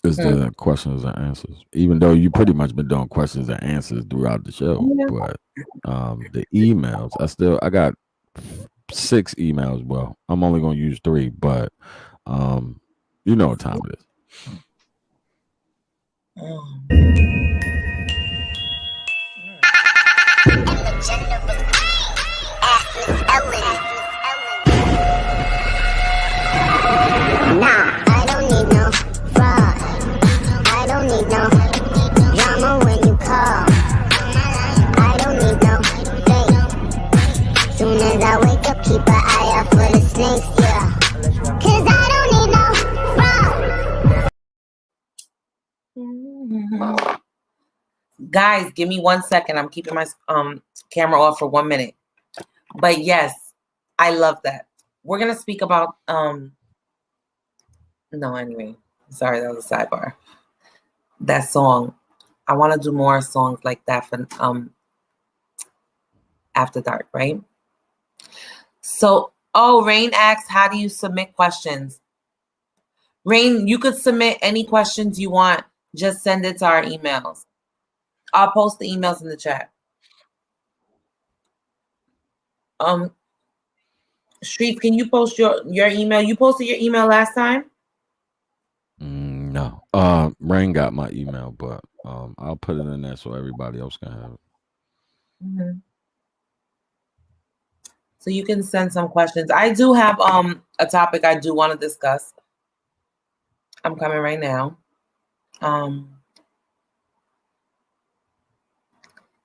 It's the questions and answers. Even though you pretty much been doing questions and answers throughout the show, but the emails, I got 6 emails. Well, I'm only gonna use 3, but you know what time it is. Nah, I don't need no fraud. I don't need no drama when you call. I don't need no fake. Soon as I wake up, keep an eye out for the snakes, yeah. 'Cause I don't need no fraud. Guys, give me 1 second. I'm keeping my camera off for 1 minute. But yes, I love that. We're gonna speak about no, anyway. Sorry, that was a sidebar. That song. I want to do more songs like that for After Dark, right? So, Rain asks, how do you submit questions? Rain, you could submit any questions you want. Just send it to our emails. I'll post the emails in the chat. Street, can you post your email? You posted your email last time? No. Rain got my email, but I'll put it in there so everybody else can have it. So you can send some questions. I do have a topic I do want to discuss. I'm coming right now.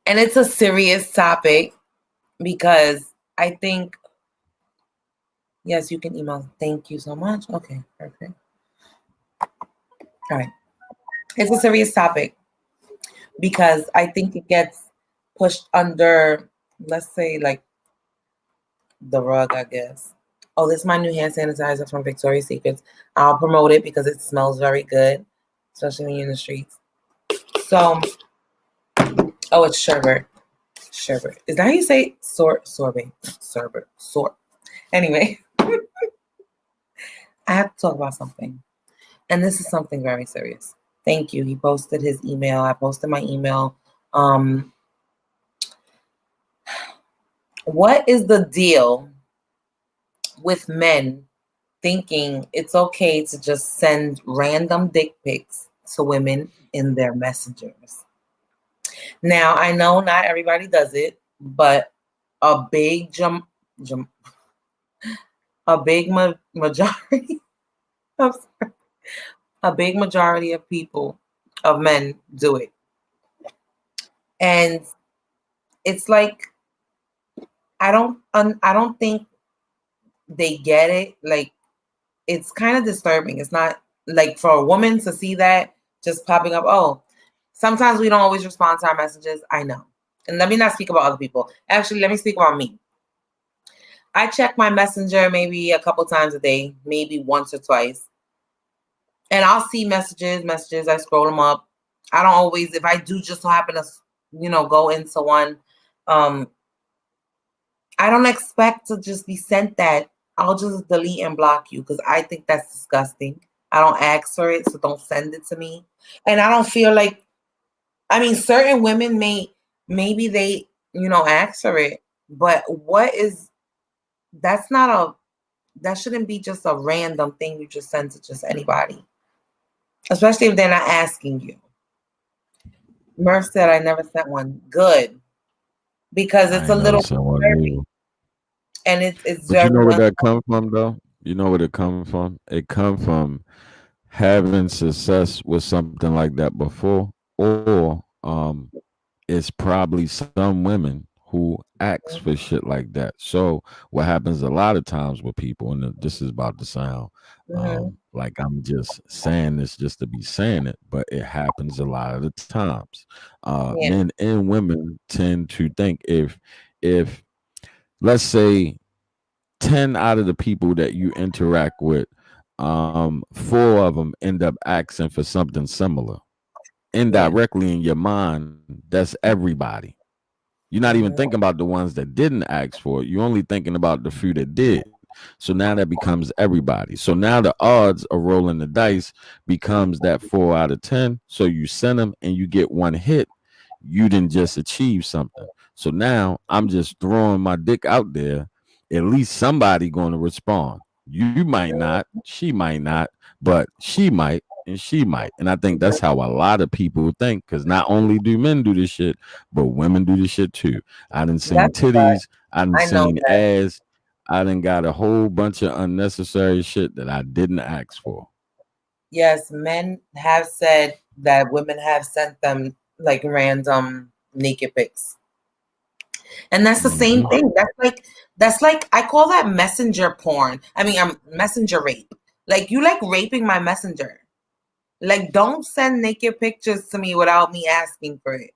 And it's a serious topic because I think, yes, you can email. Thank you so much. Okay, perfect. All right. It's a serious topic because I think it gets pushed under, let's say, like the rug, I guess. Oh, this is my new hand sanitizer from Victoria's Secrets. I'll promote it because it smells very good, especially when you're in the streets. So, oh, it's sherbet. Sherbet. Is that how you say sorbet? Sorbet. Anyway, I have to talk about something. And this is something very serious. Thank you. He posted his email. I posted my email. What is the deal with men thinking it's okay to just send random dick pics to women in their messengers? Now, I know not everybody does it, but a big majority of a big majority of people, of men, do it. And it's like I don't think they get it. Like, it's kind of disturbing. It's not like for a woman to see that just popping up. Oh, sometimes we don't always respond to our messages. I know. And let me not speak about other people. Actually, let me speak about me. I check my messenger maybe a couple times a day, maybe once or twice. And I'll see messages. I scroll them up. I don't always, if I do just so happen to, go into one, I don't expect to just be sent that. I'll just delete and block you because I think that's disgusting. I don't ask for it, so don't send it to me. And I don't feel like, certain women maybe they, ask for it, but that shouldn't be just a random thing you just send to just anybody, especially if they're not asking you. Murph said, I never sent one. Good. Because it's a little disturbing. And it's But you know where that come from, though? You know where it come from? It come from having success with something like that before, or it's probably some women who ask for shit like that. So what happens a lot of times with people, and this is about to sound like I'm just saying this just to be saying it, but it happens a lot of the times. Men and women tend to think if let's say 10 out of the people that you interact with, 4 of them end up asking for something similar. Indirectly in your mind, that's everybody. You're not even thinking about the ones that didn't ask for it. You're only thinking about the few that did. So now that becomes everybody. So now the odds of rolling the dice becomes that 4 out of 10. So you send them and you get one hit. You didn't just achieve something. So now I'm just throwing my dick out there. At least somebody going to respond. You might not, she might not, but she might and she might. And I think that's how a lot of people think, because not only do men do this shit, but women do this shit too. I done seen titties, I done seen ass, I done got a whole bunch of unnecessary shit that I didn't ask for. Yes, men have said that women have sent them like random naked pics. And that's the same thing. That's like I call that messenger porn. Messenger rape. Like, you like raping my messenger. Like, don't send naked pictures to me without me asking for it.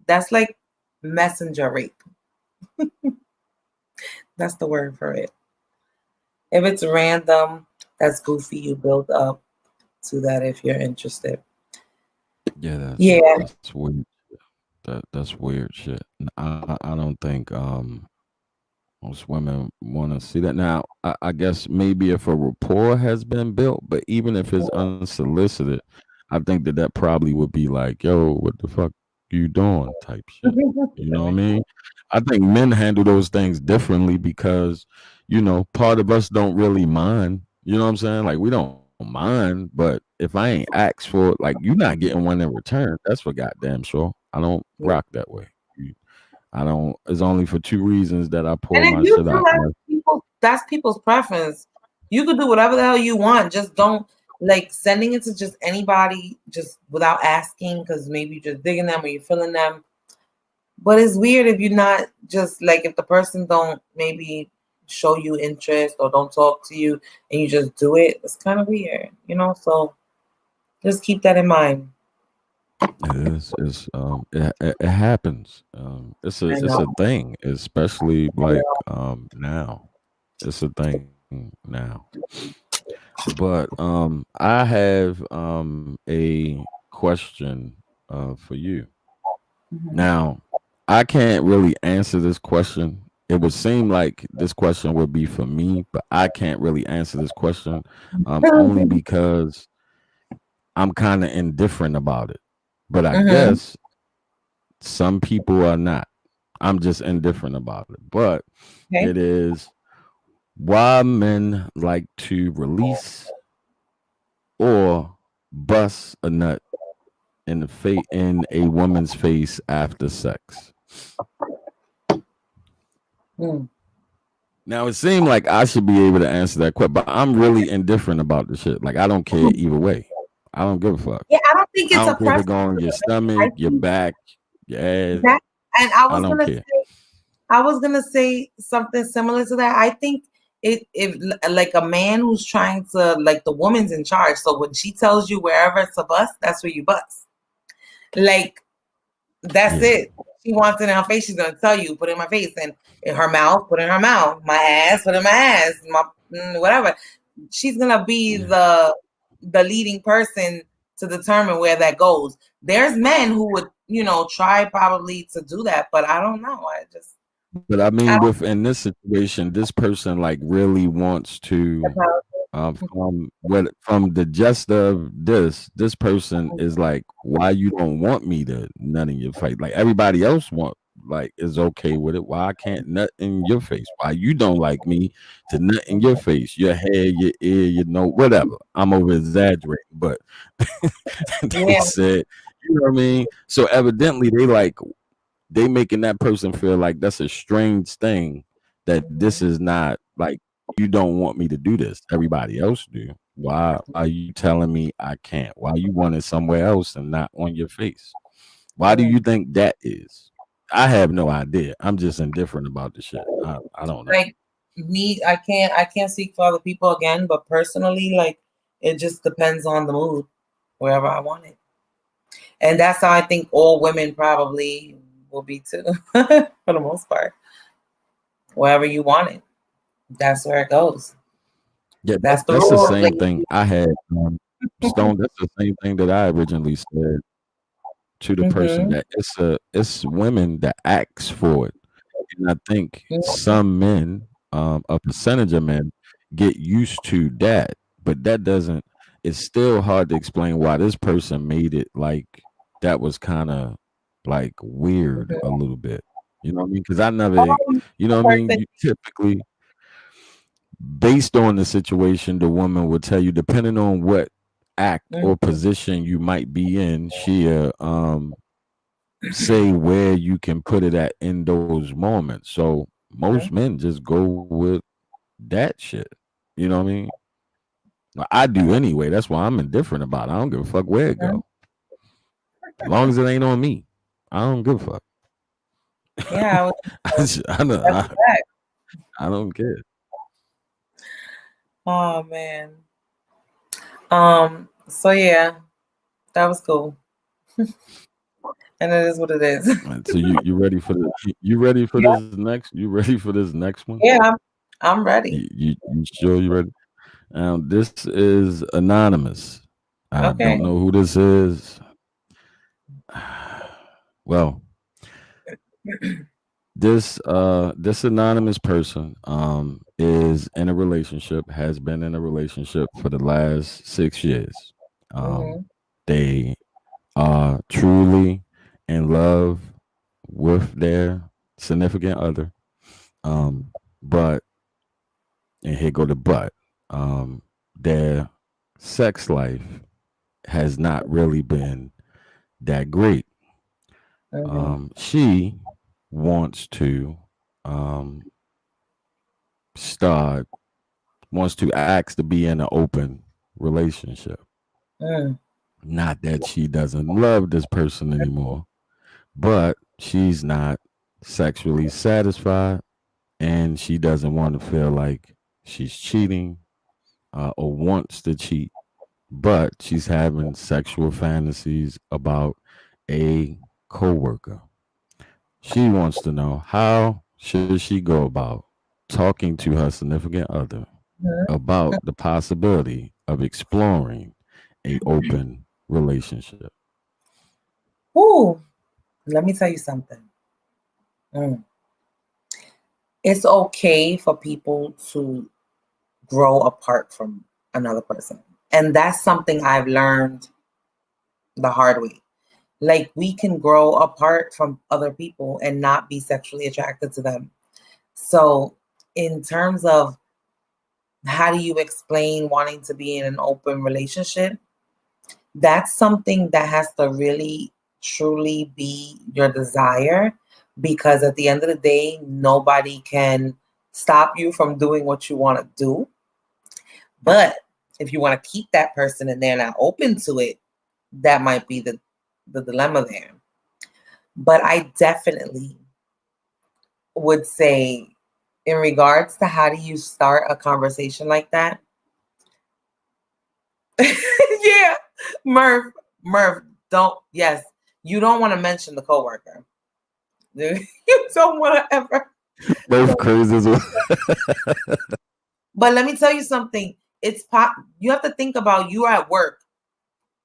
That's like messenger rape. That's the word for it. If it's random, that's goofy. You build up to that if you're interested. Yeah, that's weird. That's weird shit. I don't think most women want to see that. Now, I guess maybe if a rapport has been built, but even if it's unsolicited, I think that probably would be like, yo, what the fuck you doing type shit. You know what I mean? I think men handle those things differently because, part of us don't really mind. You know what I'm saying? Like, we don't mind, but if I ain't asked for it, like, you're not getting one in return. That's for goddamn sure. I don't rock that way. I don't. It's only for 2 reasons that I pull my shit out. That's people's preference. You could do whatever the hell you want. Just don't like sending it to just anybody just without asking, because maybe you're just digging them or you're feeling them. But it's weird if you're not just like, if the person don't maybe show you interest or don't talk to you and you just do it. It's kind of weird, So just keep that in mind. It is. It happens. I It's know. a thing, especially like now. It's a thing now. But I have a question for you. Mhm. Now, I can't really answer this question. It would seem like this question would be for me, but I can't really answer this question only because I'm kind of indifferent about it. But I Mhm. guess some people are not. I'm just indifferent about it. But Okay. it is why men like to release or bust a nut in a woman's face after sex. Mm. Now it seemed like I should be able to answer that question, but I'm really indifferent about the shit. Like I don't care either way. I don't give a fuck. Yeah, I don't think I it's a don't care if it preference. go on your I stomach, your think back, your ass. that, and I I was don't gonna care. say, something similar to that. I think if like a man who's trying to, like, the woman's in charge. So when she tells you wherever to bust, that's where you bust. Like, that's Yeah. it. She wants it in her face, she's gonna tell you, put it in my face, and in her mouth, put it in her mouth. My ass, put it in my ass. My whatever. She's gonna be Yeah. the leading person to determine where that goes. There's men who would, try probably to do that, but I don't know. But I I mean, within this situation, this person like really wants to from the gist of this person is like, why you don't want me to nut in your face? Like everybody else like is okay with it. Why I can't nut in your face? Why you don't like me to nut in your face, your head, your ear, whatever. I'm over exaggerating, but they yeah. said, you know what I mean? So evidently they making that person feel like that's a strange thing that this is not like you don't want me to do this. Everybody else do. Why are you telling me I can't? Why you want it somewhere else and not on your face? Why do you think that is? I have no idea. I'm just indifferent about the shit. I don't know. Like me, I can't speak for other people again, but personally, like, it just depends on the mood, wherever I want it. And that's how I think all women probably will be too, for the most part. Wherever you want it, that's where it goes. Yeah, That's the that's the rule. Like, same thing I had. Stone, that's the same thing that I originally said to the person mm-hmm, that it's women that ask for it. And I think some men, a percentage of men, get used to that, but that doesn't. It's still hard to explain why this person made it like that was kind of like weird a little bit. You know what I mean? Because I never, you know what I mean. person. You typically, based on the situation, the woman will tell you, depending on what act or Mhm, position you might be in, she'll say where you can put it at in those moments. So most mhm, men just go with that shit. You know what I mean? Well, I do anyway. That's why I'm indifferent about it. I don't give a fuck where it mhm. go. As long as it ain't on me, I don't give a fuck. Yeah, I, don't, that's a fact. I don't care. Oh man. So yeah, that was cool. And it is what it is. All right, so you ready for the you ready for Yeah, this next you ready for this next one? yeah, I'm ready. You sure you ready? This is anonymous. I don't Okay. know who this is. Well, this anonymous person is in a relationship, has been in a relationship for the last 6 years. Mm-hmm. They are truly in love with their significant other. But and here go the but. Their sex life has not really been that great. Mm-hmm. She wants to um, start, wants to ask to be in an open relationship. Mm. Not that she doesn't love this person anymore, but she's not sexually satisfied and she doesn't want to feel like she's cheating or wants to cheat, but she's having sexual fantasies about a coworker. She wants to know how should she go about talking to her significant other about the possibility of exploring a open relationship. Ooh, let me tell you something. Mm. It's okay for people to grow apart from another person. And that's something I've learned the hard way. Like, we can grow apart from other people and not be sexually attracted to them. So, in terms of how do you explain wanting to be in an open relationship, that's something that has to really truly be your desire, because at the end of the day, nobody can stop you from doing what you want to do. But if you want to keep that person and they're not open to it, that might be the dilemma there. But I definitely would say, in regards to how do you start a conversation like that? Yeah, Murph, don't, yes, you don't want to mention the coworker. You don't want to ever. Both crazy as well. But let me tell you something. You have to think about, you are at work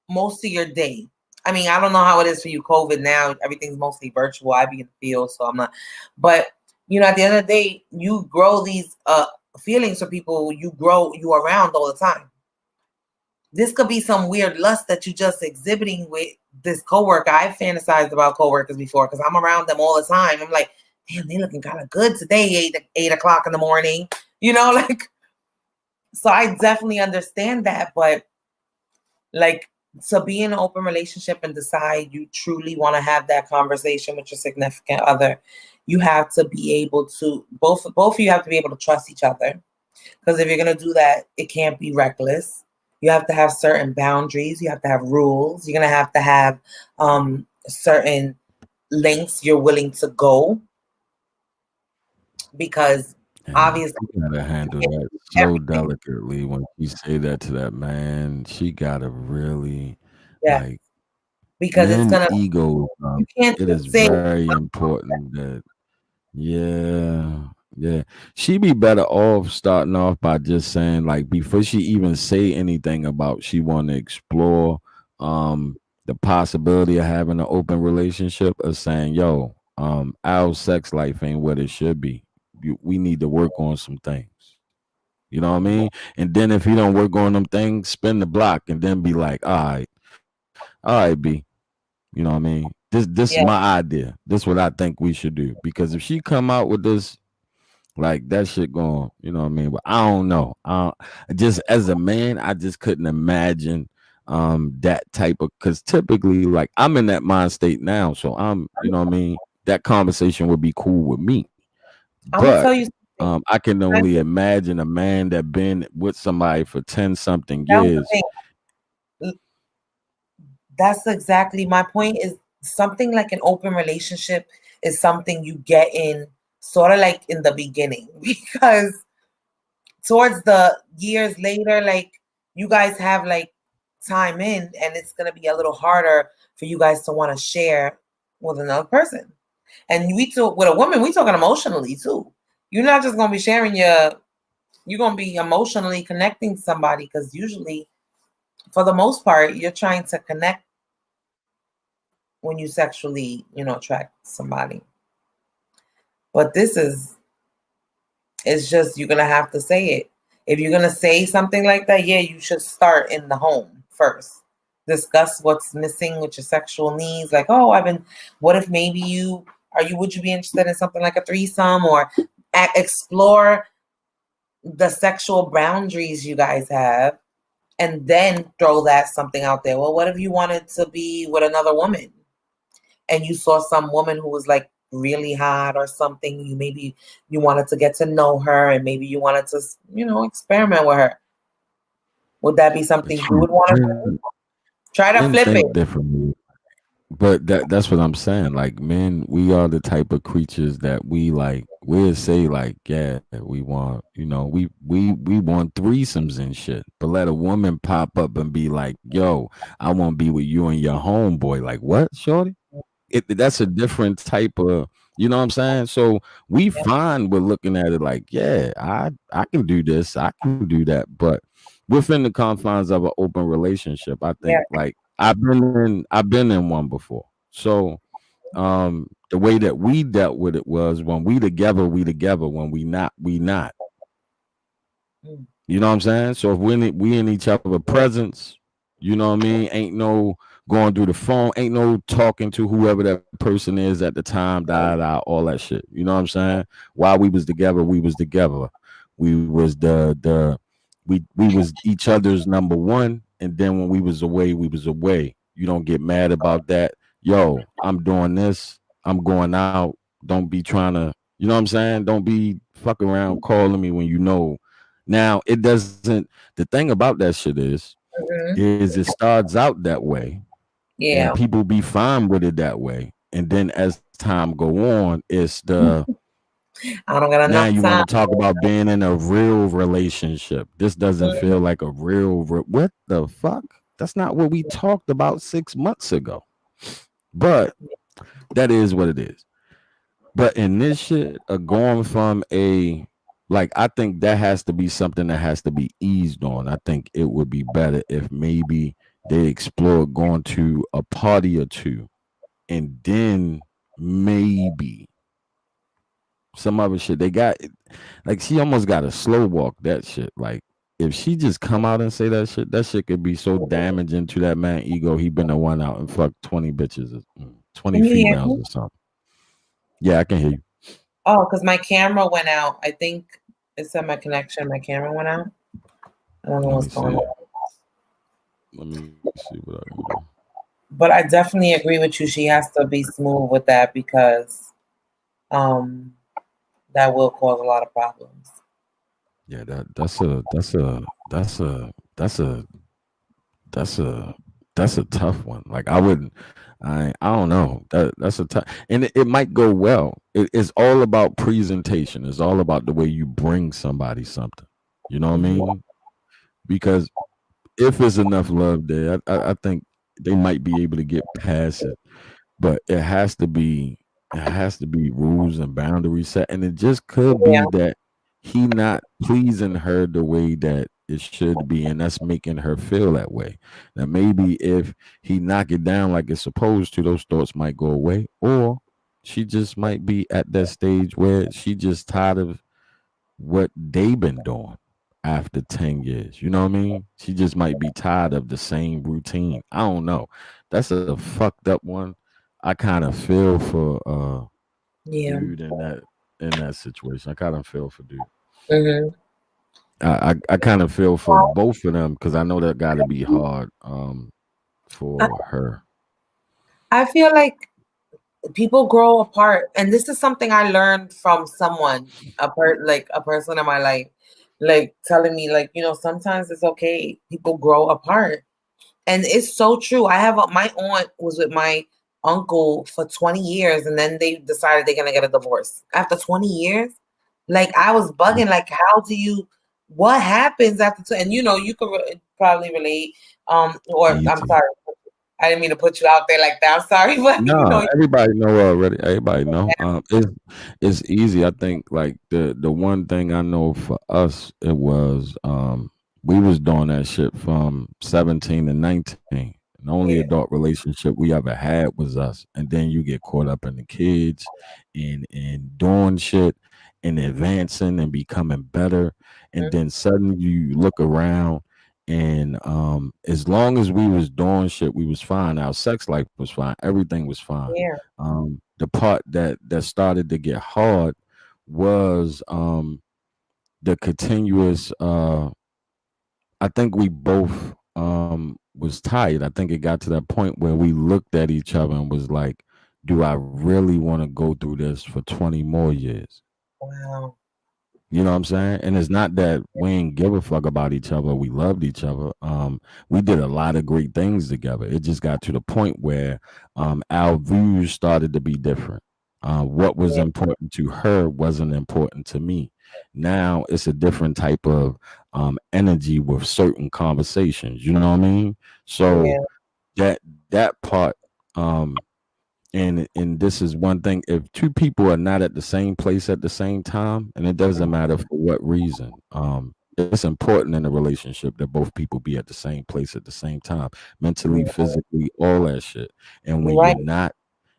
most of your day. I mean, I don't know how it is for you, COVID now. Everything's mostly virtual. I be in the field, so I'm not. But at the end of the day, you grow these feelings for people you around all the time. This could be some weird lust that you just exhibiting with this coworker. I've fantasized about coworkers before because I'm around them all the time. I'm like, damn, they looking kind of good today, 8 o'clock in the morning. Like, so I definitely understand that. But like, to be in an open relationship and decide you truly want to have that conversation with your significant other, you have to be able to, both of you have to be able to trust each other. Because if you're going to do that, it can't be reckless. You have to have certain boundaries. You have to have rules. You're going to have certain lengths you're willing to go. Because obviously, you gotta handle that so delicately when you say that to that man. She gotta really, like, because it's men gonna. ego. You can't It is say very important that, yeah. She be better off starting off by just saying, like, before she even say anything about she want to explore the possibility of having an open relationship, of saying, yo, our sex life ain't what it should be. We need to work on some things. You know what I mean? And then if you don't work on them things, spin the block and then be like, all right, B. You know what I mean? This is my idea. This is what I think we should do. Because if she come out with this, like, that shit going, you know what I mean? But I don't know. Just as a man, I just couldn't imagine that type of, because typically, like, I'm in that mind state now. So I'm, you know what I mean? That conversation would be cool with me. I'm gonna But tell you I can only imagine a man that been with somebody for 10 something that was the years. thing. That's exactly my point. Is something like an open relationship is something you get in sort of like in the beginning, because towards the years later, like, you guys have like time in, and it's gonna be a little harder for you guys to want to share with another person. And we talk with a woman, we talking emotionally too. You're not just gonna be sharing you're gonna be emotionally connecting to somebody, because usually, for the most part, you're trying to connect when you sexually, attract somebody. But it's just, you're gonna have to say it. If you're gonna say something like that, yeah, you should start in the home first. Discuss what's missing with your sexual needs. Like, oh, what if maybe would you be interested in something like a threesome, or explore the sexual boundaries you guys have, and then throw that something out there. Well, what if you wanted to be with another woman and you saw some woman who was like really hot or something? Maybe you wanted to get to know her, and maybe you wanted to, experiment with her. Would that be something you would want to do? Try to flip it. Think differently. but that's what I'm saying. Like men, we are the type of creatures that we like. We'll say like, yeah, we want, we want threesomes and shit. But let a woman pop up and be like, yo, I want to be with you and your homeboy. Like what, shorty? That's a different type of, you know what I'm saying? So we Yep. fine with looking at it like, yeah, I can do this, I can do that, but within the confines of an open relationship, I Yeah. think like I've been in one before. So the way that we dealt with it was when we together, we together. When we not, we not. Mm. You know what I'm saying? So if we in each other presence, you know what I mean? Ain't no going through the phone, ain't no talking to whoever that person is at the time, all that shit. You know what I'm saying? While we was together, we was together. We was we was each other's number one. And then when we was away, we was away. You don't get mad about that. Yo, I'm doing this, I'm going out. Don't be trying to, you know what I'm saying? Don't be fucking around calling me when you know now it doesn't. The thing about that shit Mhm. is it starts out that way, and Yeah. people be fine with it that way. And then as time go on, it's the I don't got now enough you want time. to talk about being in a real relationship. This doesn't feel like a what the fuck? That's not what we talked about 6 months ago. But that is what it is. But in this shit, going from like I think that has to be something that has to be eased on. I think it would be better if maybe they explore going to a party or two, and then maybe some other shit. They got like she almost got to slow walk that shit. Like if she just come out and say that shit could be so damaging to that man ego. He been the one out and fucked 20 bitches, 20 Can you hear females me? or something. Yeah, I can hear you. Oh, because my camera went out. I think it said my connection. My camera went out. I don't know Let what's me going see. on. Let me see what I can do. But I definitely agree with you. She has to be smooth with that because um that will cause a lot of problems. Yeah, that's a tough one. Like I wouldn't, I don't know. That's a tough, and it might go well. It's all about presentation. It's all about the way you bring somebody something. You know what I Mhm. mean? Because if there's enough love there, I think they might be able to get past it. But it has to be rules and boundaries set, and it just could Yeah, be that he not pleasing her the way that it should be, and that's making her feel that way. Now maybe if he knock it down like it's supposed to, those thoughts might go away, or she just might be at that stage where she just tired of what they been doing after 10 years. You know what I mean? She just might be tired of the same routine. I don't know. That's a fucked up one. I kind of feel for yeah. dude in that situation. I kind of feel for dude. Hmm. I kind of feel for both of them because I know that got to be hard I, for her. I feel like people grow apart, and this is something I learned from someone, like a person in my life, like telling me, like sometimes it's okay. People grow apart, and it's so true. My aunt was with my uncle for 20 years, and then they decided they're gonna get a divorce after 20 years. Like I was bugging. Like, how do you? What happens after? And you could probably relate. Or I'm Easy. sorry, I didn't mean to put you out there like that. I'm sorry, but No, everybody know already. Everybody know. It's easy. I think like the one thing I know for us it was we was doing that shit from 17 to 19. And the only yeah, adult relationship we ever had was us. And then you get caught up in the kids and doing shit and advancing and becoming better. And then suddenly you look around and as long as we was doing shit, we was fine. Our sex life was fine. Everything was fine. yeah, The part that started to get hard was the continuous I think we both was tired. I think it got to that point where we looked at each other and was like, do I really want to go through this for 20 more years? wow, You know what I'm saying? And it's not that we ain't give a fuck about each other. We loved each other. We did a lot of great things together. It just got to the point where our views started to be different. What was important to her wasn't important to me. Now it's a different type of energy with certain conversations. You know what I mean? So Yeah. that that part and this is one thing, if two people are not at the same place at the same time, and it doesn't matter for what reason, it's important in a relationship that both people be at the same place at the same time, mentally, physically, all that shit. And when you're Right. not,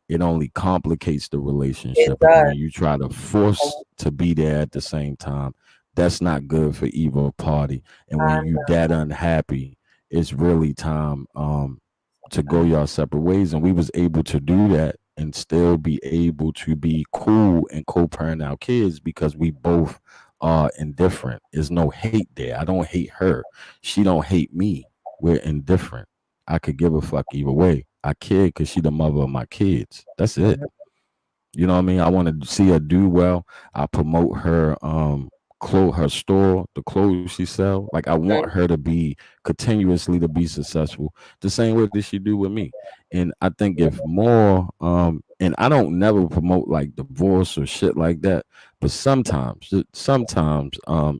it only complicates the It relationship. And does. when you try to force to be there at the same time, that's not good for either party. And when you And that unhappy, it's really time to go your separate ways. And we was able to do that and still be able to be cool and co-parent our kids because we both are indifferent. There's no hate there. I don't hate her. She don't hate me. We're indifferent. I could give a fuck either way. I care because she the mother of my kids. That's it. You know what I mean? I want to see her do well. I promote her her store, the clothes she sell. Like I want her to be continuously to be successful the same way that she do with me. And I think if more and I don't never promote like divorce or shit like that, but sometimes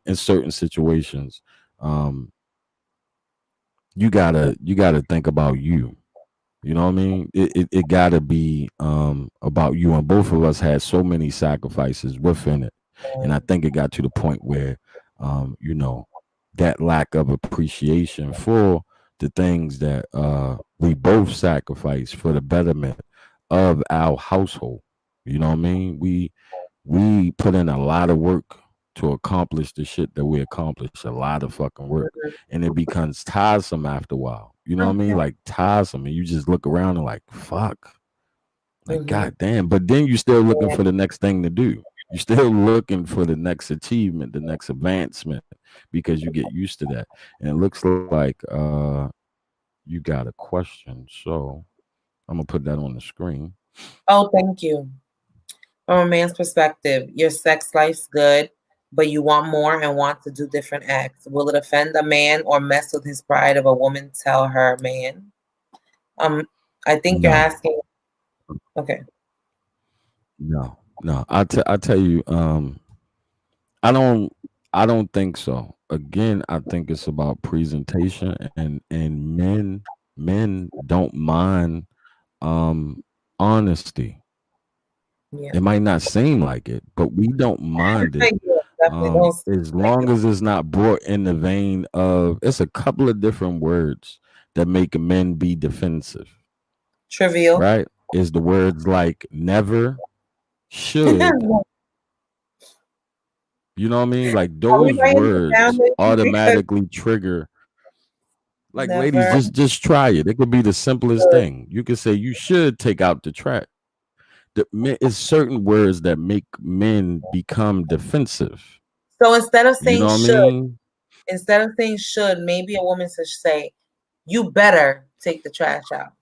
in certain situations um you gotta think about you. You know what I mean? It gotta be about you. And both of us had so many sacrifices within it. And I think it got to the point where you know, that lack of appreciation for the things that we both sacrificed for the betterment of our household. You know what I mean? We put in a lot of work to accomplish the shit that we accomplished, a lot of fucking work. And it becomes tiresome after a while. You know what I mean? Like tiresome. And you just look around and like, fuck. Like, god damn. But then you still looking for the next thing to do. You're still looking for the next achievement, the next advancement, because you get used to that. And it looks like you got a question. So I'm gonna put that on the screen. Oh, thank you. From a man's perspective, your sex life's good, but you want more and want to do different acts. Will it offend a man or mess with his pride if a woman tell her man? I think you're No, asking. Okay. no. I tell you, I don't I don't think so. Again, I think it's about presentation and men don't mind um honesty. Yeah. It might not seem like it, but we don't mind it. Yeah, definitely don't As like long as it's not brought in the vein of it's a couple of different words that make men be defensive, trivial. right? Is the words like never, should, you know what I mean? Like Are we those writing this down? words Because automatically trigger. Like ladies, never just try it. It could be the simplest should. thing. You could say you should take out the trash. It's certain words that make men become defensive. So You know what I mean? instead of saying should, maybe a woman should say, "You better take the trash out."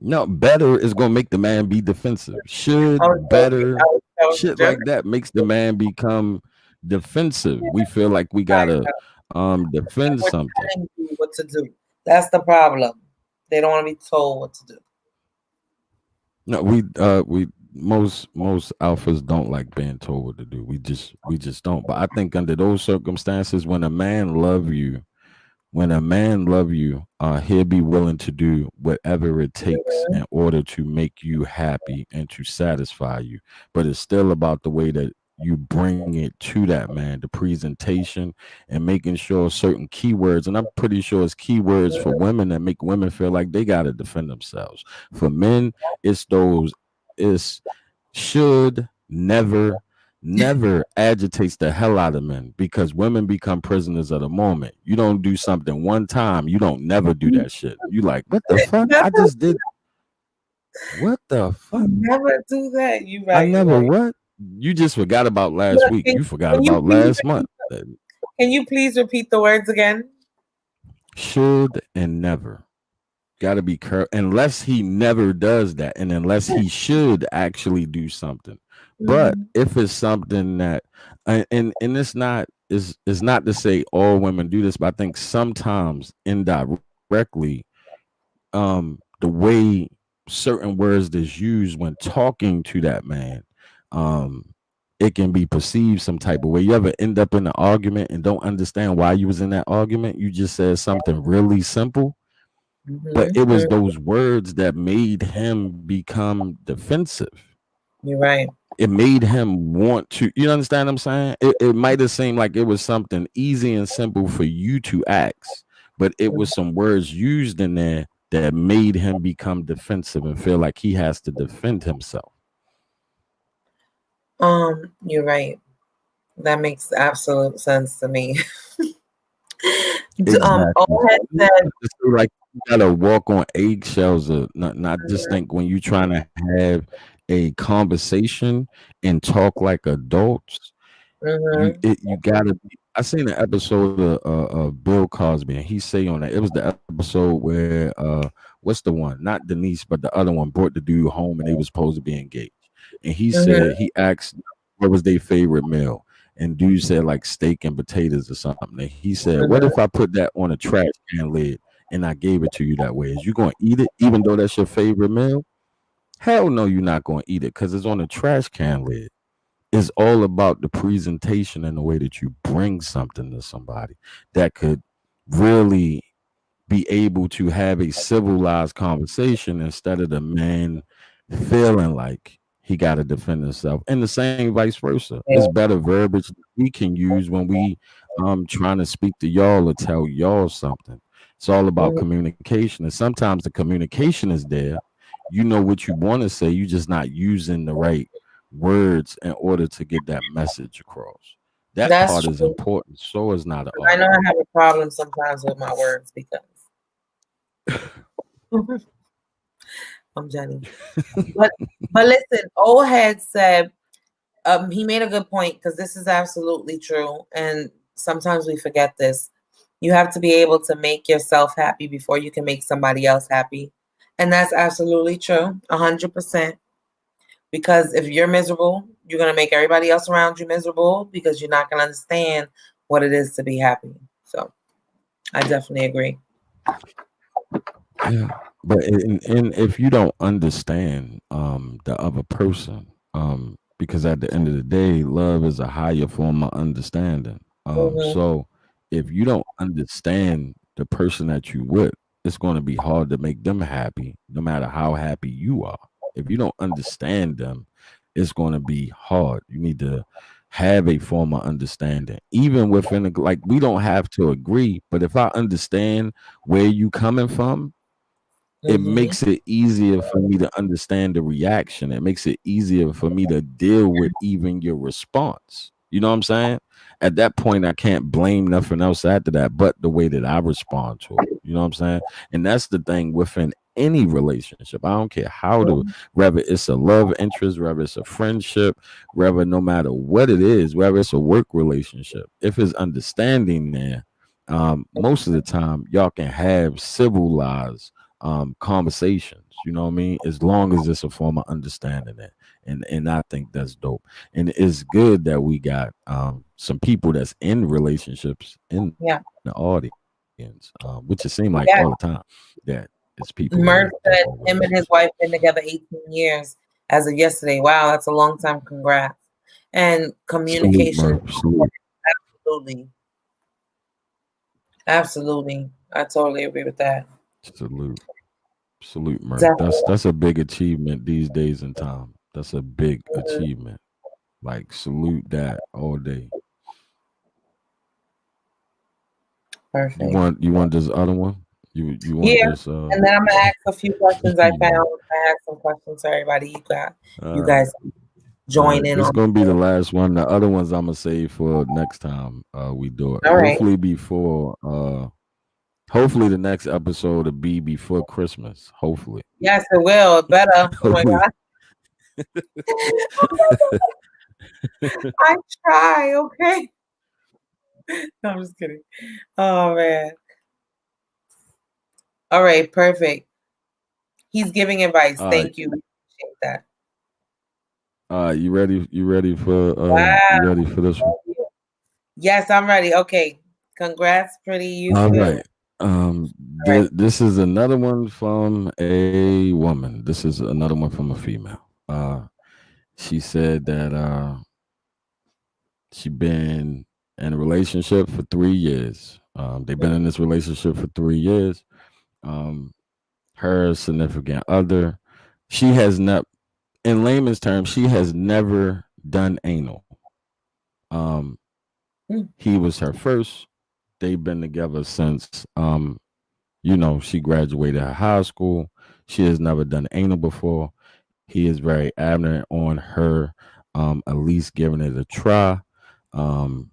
No, better is gonna make the man be defensive. I was Should, joking. better, I was shit joking. like that makes the man become defensive. We feel like we I gotta know. defend We're something. telling you what to do. That's the problem. They don't want to be told what to do. No, we most alphas don't like being told what to do. We just don't. But I think under those circumstances, when a man love you, he'll be willing to do whatever it takes in order to make you happy and to satisfy you. But it's still about the way that you bring it to that man, the presentation, and making sure certain keywords. And I'm pretty sure it's keywords for women that make women feel like they gotta defend themselves. For men, it's those. It's should, never agitates the hell out of men because women become prisoners of the moment. You don't do something one time, you don't never do that shit. You like, what the fuck? I just did what the fuck? Never do that. You I right. You never right. what? You just forgot about last Look, week. You forgot can you about please last month. can you please repeat the words again? Should and never. got to be careful unless he never does that, and unless he should actually do something. But Mhm. if it's something that, and it's not is not to say all women do this, but I think sometimes indirectly, the way certain words is used when talking to that man, um, it can be perceived some type of way. You ever end up in an argument and don't understand why you was in that argument? You just said something really simple, but it was Mhm. those words that made him become defensive. You're right. It made him want to, you understand what I'm saying? It might have seemed like it was something easy and simple for you to ask, but it was some words used in there that made him become defensive and feel like he has to defend himself. You're right. That makes absolute sense to me. Exactly. Old head You said, have to feel like you gotta walk on eggshells, or not just think when you're trying to have a conversation and talk like adults. mm-hmm, You gotta be. I seen an episode of Bill Cosby, and he say on that, it was the episode where what's the one, not Denise but the other one, brought the dude home and they was supposed to be engaged, and he said, mm-hmm, he asked what was their favorite meal, and dude said like steak and potatoes or something, and he said, what if mm-hmm. I put that on a trash can lid and I gave it to you that way? Is you gonna eat it even though that's your favorite meal? Hell no, you're not gonna eat it because it's on a trash can lid. It's all about the presentation and the way that you bring something to somebody that could really be able to have a civilized conversation instead of the man feeling like he got to defend himself, and the same vice versa. It's Yeah. better verbiage that we can use when we trying to speak to y'all or tell y'all something. It's all about Mhm. communication, and sometimes the communication is there. You know what you want to say, you just not using the right words in order to get that message across. That That's part is true. important. So is not an I know I argument. have a problem sometimes with my words because I'm Jenny. But listen, old head said he made a good point because this is absolutely true, and sometimes we forget this. You have to be able to make yourself happy before you can make somebody else happy, and that's absolutely true, 100%. Because if you're miserable, you're gonna make everybody else around you miserable because you're not gonna understand what it is to be happy. So I definitely agree. Yeah, but and if you don't understand the other person, because at the end of the day, love is a higher form of understanding. Hmm. So if you don't understand the person that you with, it's going to be hard to make them happy, no matter how happy you are. If you don't understand them, it's going to be hard. You need to have a form of understanding, even within like we don't have to agree, but if I understand where you coming from, it Hmm. makes it easier for me to understand the reaction. It makes it easier for me to deal with even your response. You know what I'm saying? At that point, I can't blame nothing else after that but the way that I respond to it. You know what I'm saying? And that's the thing within any relationship. I don't care how to, whether it's a love interest, whether it's a friendship, whether no matter what it is, whether it's a work relationship, if it's understanding there, most of the time y'all can have civilized conversations, you know what I mean, as long as it's a form of understanding it. And I think that's dope, and it's good that we got some people that's in relationships in Yeah. the audience, which it seems like all the Yeah. time that it's people in Merck different said him and his relationships. wife been together 18 years as of yesterday. Wow, that's a long time. Congrats. And Salute, communication is Murph. Salute. absolutely, absolutely. I totally agree with that. Salute. Salute, Murph. Definitely. That's a big achievement these days and time. That's a big Mhm. achievement. Like salute that all day. Perfect. You want this other one? You want Yeah. this And then I'm gonna ask a few questions I found. I had some questions for everybody. You all guys join right. in This is on. gonna be the last one. The other ones I'm gonna save for next time we do it. All right. Hopefully the next episode will be before Christmas. Hopefully. Yes, it will. It better. Oh my Hopefully. god. I try. Okay. No, I'm just kidding. Oh man. All right. Perfect. He's giving advice. Uh, Thank you. Appreciate that. you ready? You Wow. ready for this one? Yes, I'm ready. Okay. Congrats, pretty. You All too. right. All right. This is another one from a woman. This is another one from a female. She said that she been in a relationship for 3 years. They've been in this relationship for 3 years. Um, Her significant other, she has not, in layman's terms, she has never done anal. Um, Mm. he was her first. They've been together since she graduated high school. She has never done anal before. He is very adamant on her at least giving it a try. Um,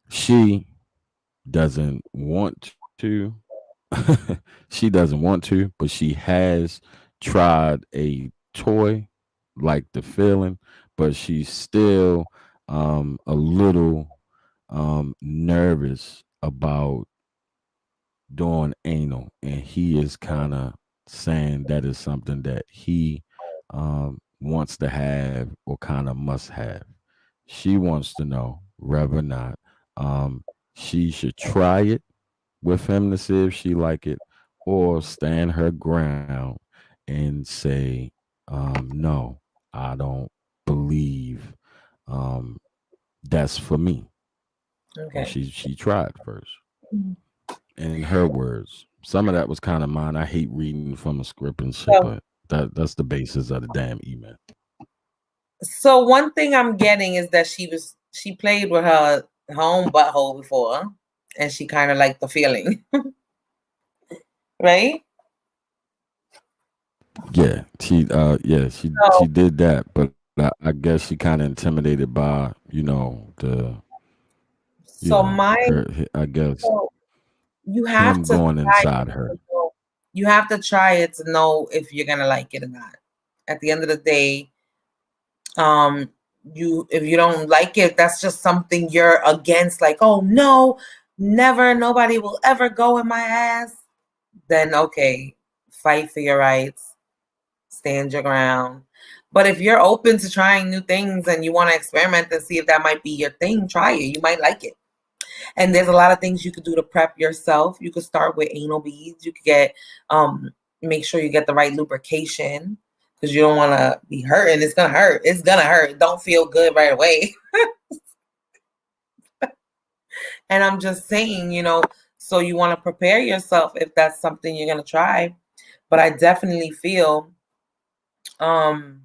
she doesn't want to. She doesn't want to, but she has tried a toy like the feeling, but she's still a little nervous about doing anal, and he is kind of saying that is something that he wants to have or kind of must have. She wants to know whether or not she should try it with him to see if she like it, or stand her ground and say, no, I don't believe that's for me. Or Okay. she tried first. Mhm. In her words. Some of that was kind of mine. I hate reading from a script and shit, So, but that's the basis of the damn email. so one thing I'm getting is that she played with her own butthole before, and she kind of liked the feeling, right? She So, did that, but I guess she kind of intimidated by so my I guess so you have him to going try inside it her. to know, you have to try it to know if you're gonna like it or not. At the end of the day, um, you if you don't like it, that's just something you're against. Like, oh no, never, nobody will ever go in my ass. Then okay, fight for your rights, stand your ground. But if you're open to trying new things and you want to experiment and see if that might be your thing, try it. You might like it. And there's a lot of things you could do to prep yourself. You could start with anal beads. You could get make sure you get the right lubrication because you don't want to be hurting. It's gonna hurt. It's gonna hurt. Don't feel good right away. And I'm just saying, so you want to prepare yourself if that's something you're gonna try. But I definitely feel um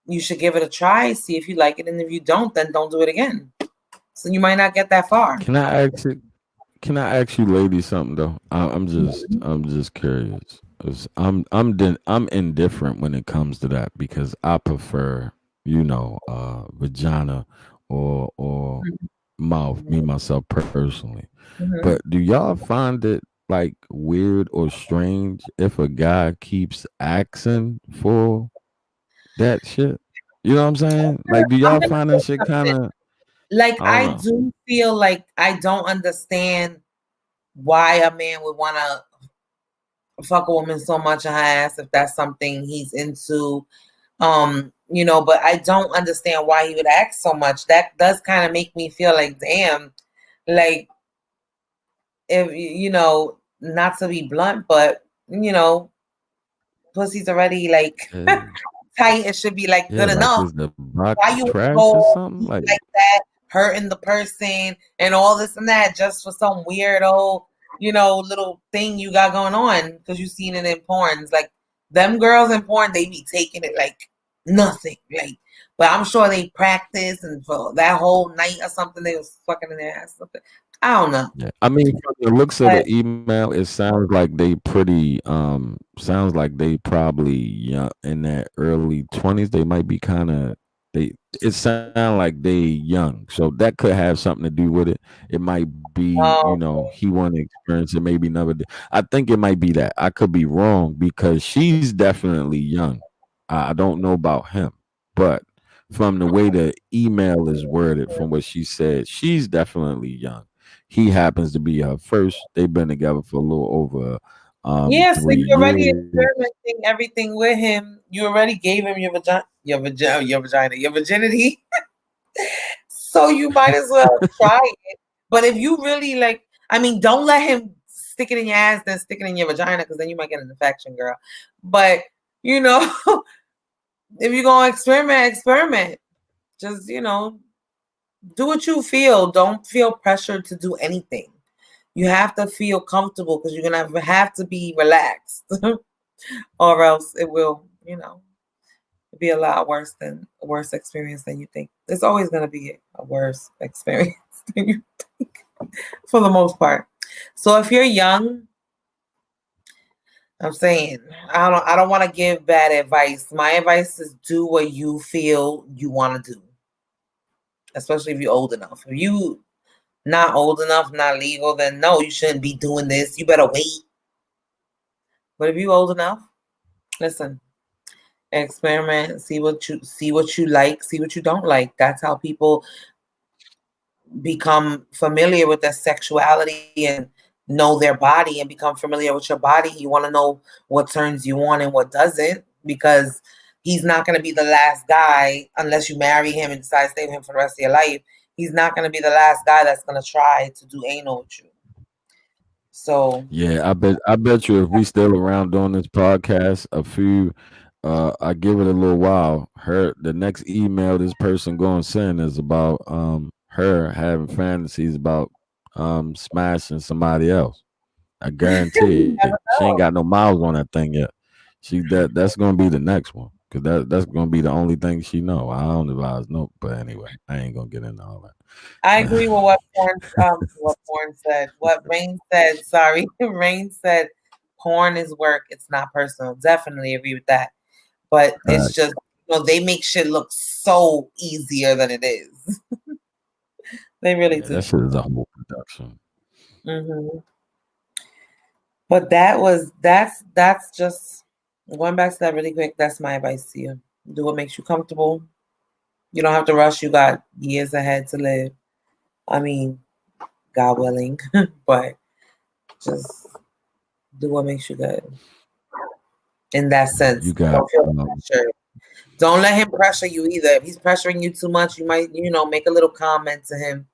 you should give it a try, see if you like it, and if you don't, then don't do it again. So you might not get that far. Can I ask you? Can I ask you, ladies, something though? I'm just curious. 'Cause I'm indifferent when it comes to that because I prefer, vagina or mouth. Me myself personally, Mhm. but do y'all find it like weird or strange if a guy keeps asking for that shit? You know what I'm saying? Like, do I'm y'all gonna find that say shit kind something. of? Like, I don't I know. do feel like I don't understand why a man would want to fuck a woman so much in her ass if that's something he's into. But I don't understand why he would act so much. That does kind of make me feel like, damn, like if not to be blunt, but pussy's already like Yeah. tight. It should be like Yeah, good like enough. is the box Why you would trash or go something? deep Like, like that, hurting the person and all this and that just for some weird old, little thing you got going on because you seen it in porns. Like them girls in porn, they be taking it like nothing. Like, but I'm sure they practice and for that whole night or something, they was fucking in their ass. I don't know. yeah. I mean, from the looks of But the email, it sounds like they probably young in their early 20s. They might be kind of they. It sounds like they young, so that could have something to do with it. It might be, um, he want to experience it, maybe never did. I think it might be that. I could be wrong because she's definitely young. I don't know about him, but from the way the email is worded, from what she said, she's definitely young. He happens to be her first. They've been together for a little over Yeah, so 3 you already years. experimenting everything with him. You already gave him your virginity. So you might as well try it. But if you really like, I mean, don't let him stick it in your ass, then stick it in your vagina, because then you might get an infection, girl. But you know, if you're gonna experiment. Just do what you feel. Don't feel pressured to do anything. You have to feel comfortable because you're gonna have to be relaxed, or else it will, be a lot worse experience than you think. It's always gonna be a worse experience than you think, for the most part. So if you're young, I'm saying I don't want to give bad advice. My advice is do what you feel you want to do, especially if you're old enough. If you not old enough, not legal, then no, you shouldn't be doing this. You better wait. But if you're old enough, listen, experiment, see what you like, see what you don't like. That's how people become familiar with their sexuality and know their body and become familiar with your body. You want to know what turns you on and what doesn't, because he's not going to be the last guy unless you marry him and decide to stay with him for the rest of your life. He's not going to be the last guy that's going to try to do anal with you. So Yeah, I bet you if we still around doing this podcast, I give it a little while. The next email this person going to send is about her having fantasies about smashing somebody else. I guarantee it. She ain't got no miles on that thing yet. That's gonna be the next one, because that's gonna be the only thing she know. I don't advise no, but anyway, I ain't gonna get into all that. I agree with what porn said. What Rain said. Sorry, Rain said, porn is work. It's not personal. Definitely agree with that. But it's just they make shit look so easier than it is. They really do. That shit is a whole production. Mm-hmm. But that's just going back to that really quick. That's my advice to you. Do what makes you comfortable. You don't have to rush. You got years ahead to live. I mean, God willing, but just do what makes you good. In that sense, You got don't feel pressured. Don't let him pressure you either. If he's pressuring you too much, you might, make a little comment to him.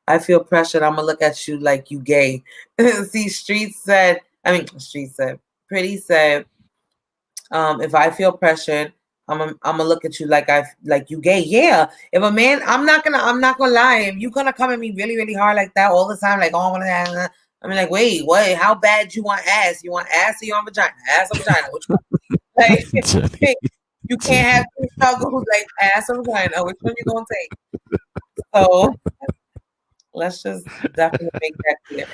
I feel pressured. I'm gonna look at you like you gay. See, Pretty said, if I feel pressured, I'm gonna look at you like you gay. Yeah. If a man, I'm not gonna lie. If you're gonna come at me really, really hard like that all the time, like, oh, I want to, I mean, like, wait, what? How bad you want ass? You want ass or you want vagina? Ass or vagina? Which one? Like, you can't have two struggles like ass or vagina. Which one you gonna take? So let's just definitely make that clear.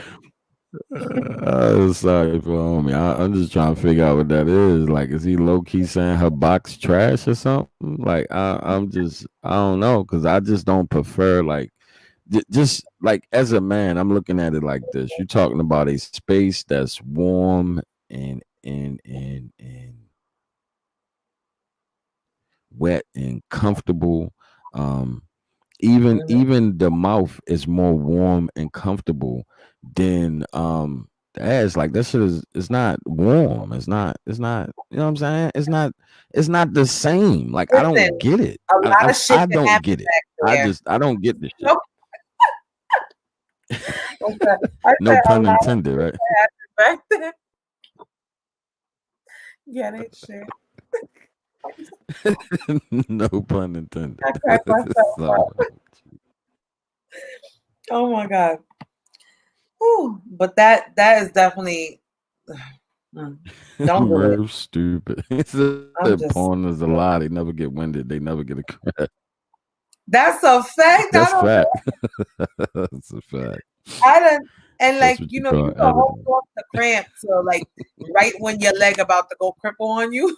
Sorry for homie. I'm just trying to figure out what that is. Like, is he low key saying her box trash or something? Like, I don't know, because I just don't prefer, like, just like, as a man, I'm looking at it like this. You're talking about a space that's warm and wet and comfortable. Even the mouth is more warm and comfortable than the ass. Like, that shit is, it's not warm. It's not, you know what I'm saying? It's not the same. Like, I don't get it. A lot of shit I don't get it. I don't get this shit. Nope. No pun intended, right? Back there. Get it, shit. No pun intended. I cracked myself up. Oh my God. Ooh, but that is definitely don't do it. We're stupid. Porn is a lie. They never get winded. They never get a crack. That's a fact. That's fact. That's a fact. And like, you can hold off the cramp so like right when your leg about to go cripple on you.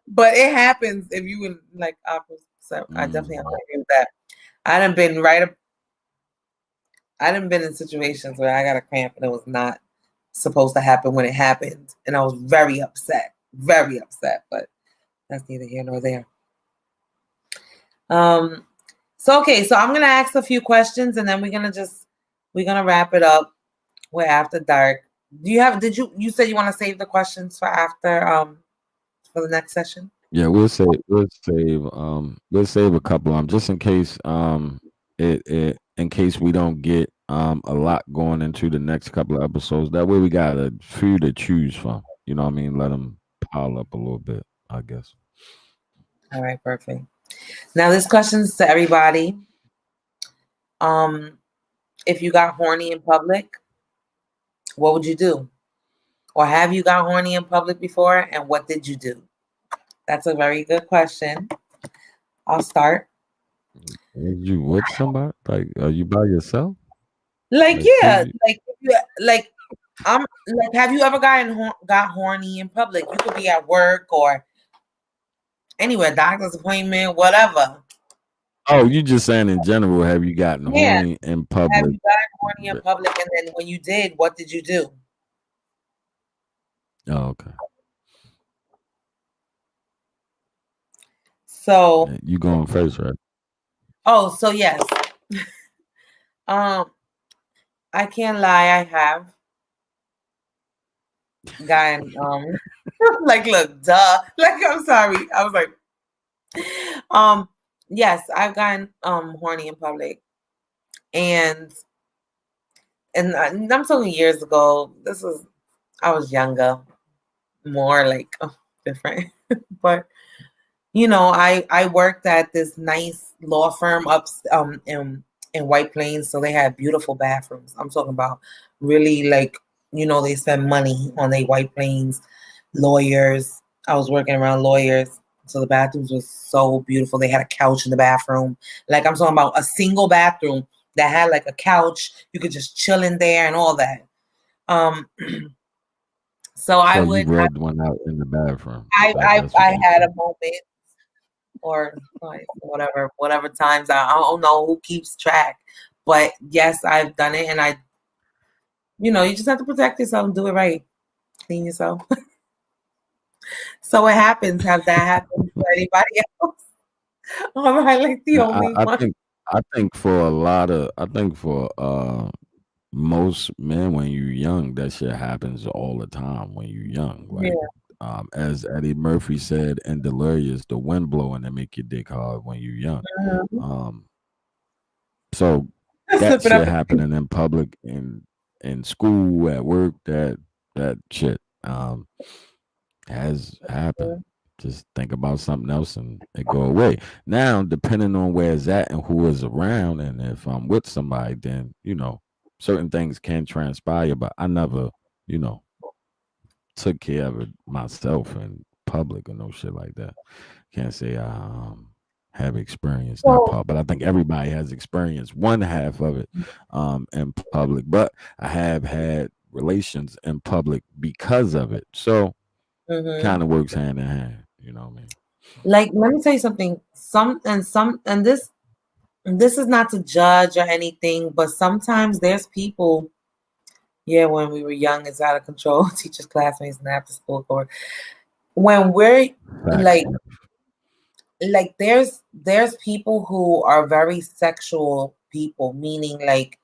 But it happens if you in like opposite. So I definitely have to agree with that. I done been in situations where I got a cramp and it was not supposed to happen when it happened. And I was very upset. But that's neither here nor there. So I'm gonna ask a few questions and then we're gonna wrap it up. We're after dark. Do you have? Did you said you want to save the questions for after for the next session? Yeah, we'll save a couple just in case it in case we don't get a lot going into the next couple of episodes. That way we got a few to choose from. You know what I mean? Let them pile up a little bit, I guess. All right, perfect. Now this question's to everybody. If you got horny in public, what would you do? Or have you got horny in public before, and what did you do? That's a very good question. I'll start. Is you with somebody? Like, are you by yourself? Like, Like, yeah, who? like I'm like, have you ever got horny in public? You could be at work or anywhere, doctor's appointment, whatever. Oh, you just saying in general? Have you gotten Yeah. horny in Have public? you gotten horny in public? And then when you did, what did you do? Oh, okay. So, You going first, right? oh, so yes. I can't lie, I have gotten like, look, duh. Like, I'm sorry. I was like, yes, I've gotten horny in public. And I'm talking years ago. I was younger, more like different. But I worked at this nice law firm up in White Plains, so they had beautiful bathrooms. I'm talking about really like they spend money on their White Plains lawyers. I was working around lawyers, so the bathrooms was so beautiful. They had a couch in the bathroom. Like I'm talking about a single bathroom that had like a couch. You could just chill in there and all that. So I you would. rubbed one out in the bathroom. I had a moment, or like whatever times. I don't know who keeps track, but yes, I've done it, and you just have to protect yourself and do it right. Clean yourself. So what happens? Have that happened to anybody else? All right, like the only I one. think for most men when you're young, that shit happens all the time when you're young. Like as Eddie Murphy said in Delirious, the wind blowing and make your dick hard when you're young. So that shit happening in public in school, at work, that shit has happened. Just think about something else and it go away. Now, depending on where it's at and who is around, and if I'm with somebody, then certain things can transpire. But I never, took care of it myself in public or no shit like that. Can't say I have experienced that part, but I think everybody has experienced one half of it in public. But I have had relations in public because of it, so kind of works hand in hand. You know what I mean? Like, let me tell you something. And this is not to judge or anything, but sometimes there's people. Yeah, when we were young, it's out of control. Teachers, classmates, and after school court. When we're like there's people who are very sexual people, meaning like,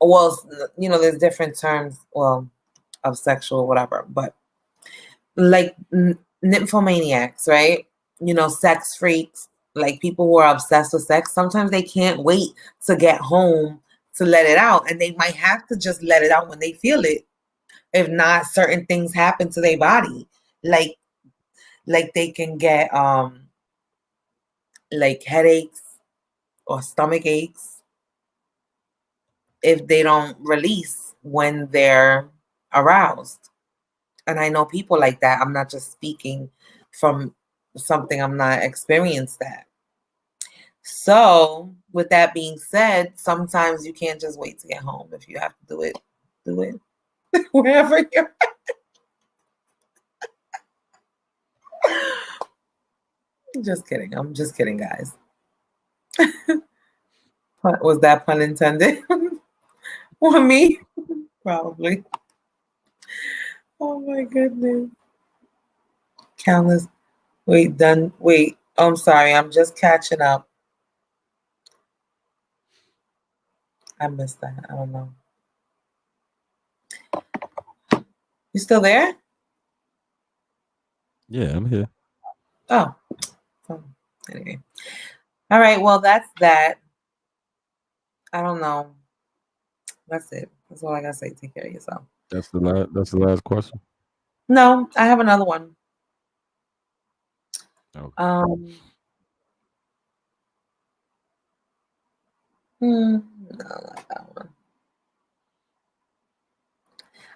well, there's different terms, well, of sexual whatever, but like nymphomaniacs, right? Sex freaks, like people who are obsessed with sex. Sometimes they can't wait to get home to let it out, and they might have to just let it out when they feel it. If not, certain things happen to their body, like they can get like headaches or stomach aches if they don't release when they're aroused. And I know people like that. I'm not just speaking from something I'm not experienced that. So with that being said, sometimes you can't just wait to get home. If you have to do it wherever you're at. Just kidding. I'm just kidding, guys. Was that pun intended? On me? Probably. Oh my goodness. Countless. Wait, done. Wait. I'm sorry. I'm just catching up. I missed that. I don't know. You still there? Yeah, I'm here. Oh. Anyway. All right. Well, that's that. I don't know. That's it. That's all I gotta say. Take care of yourself. That's the last. That's the last question. No, I have another one. Okay. No, not that one.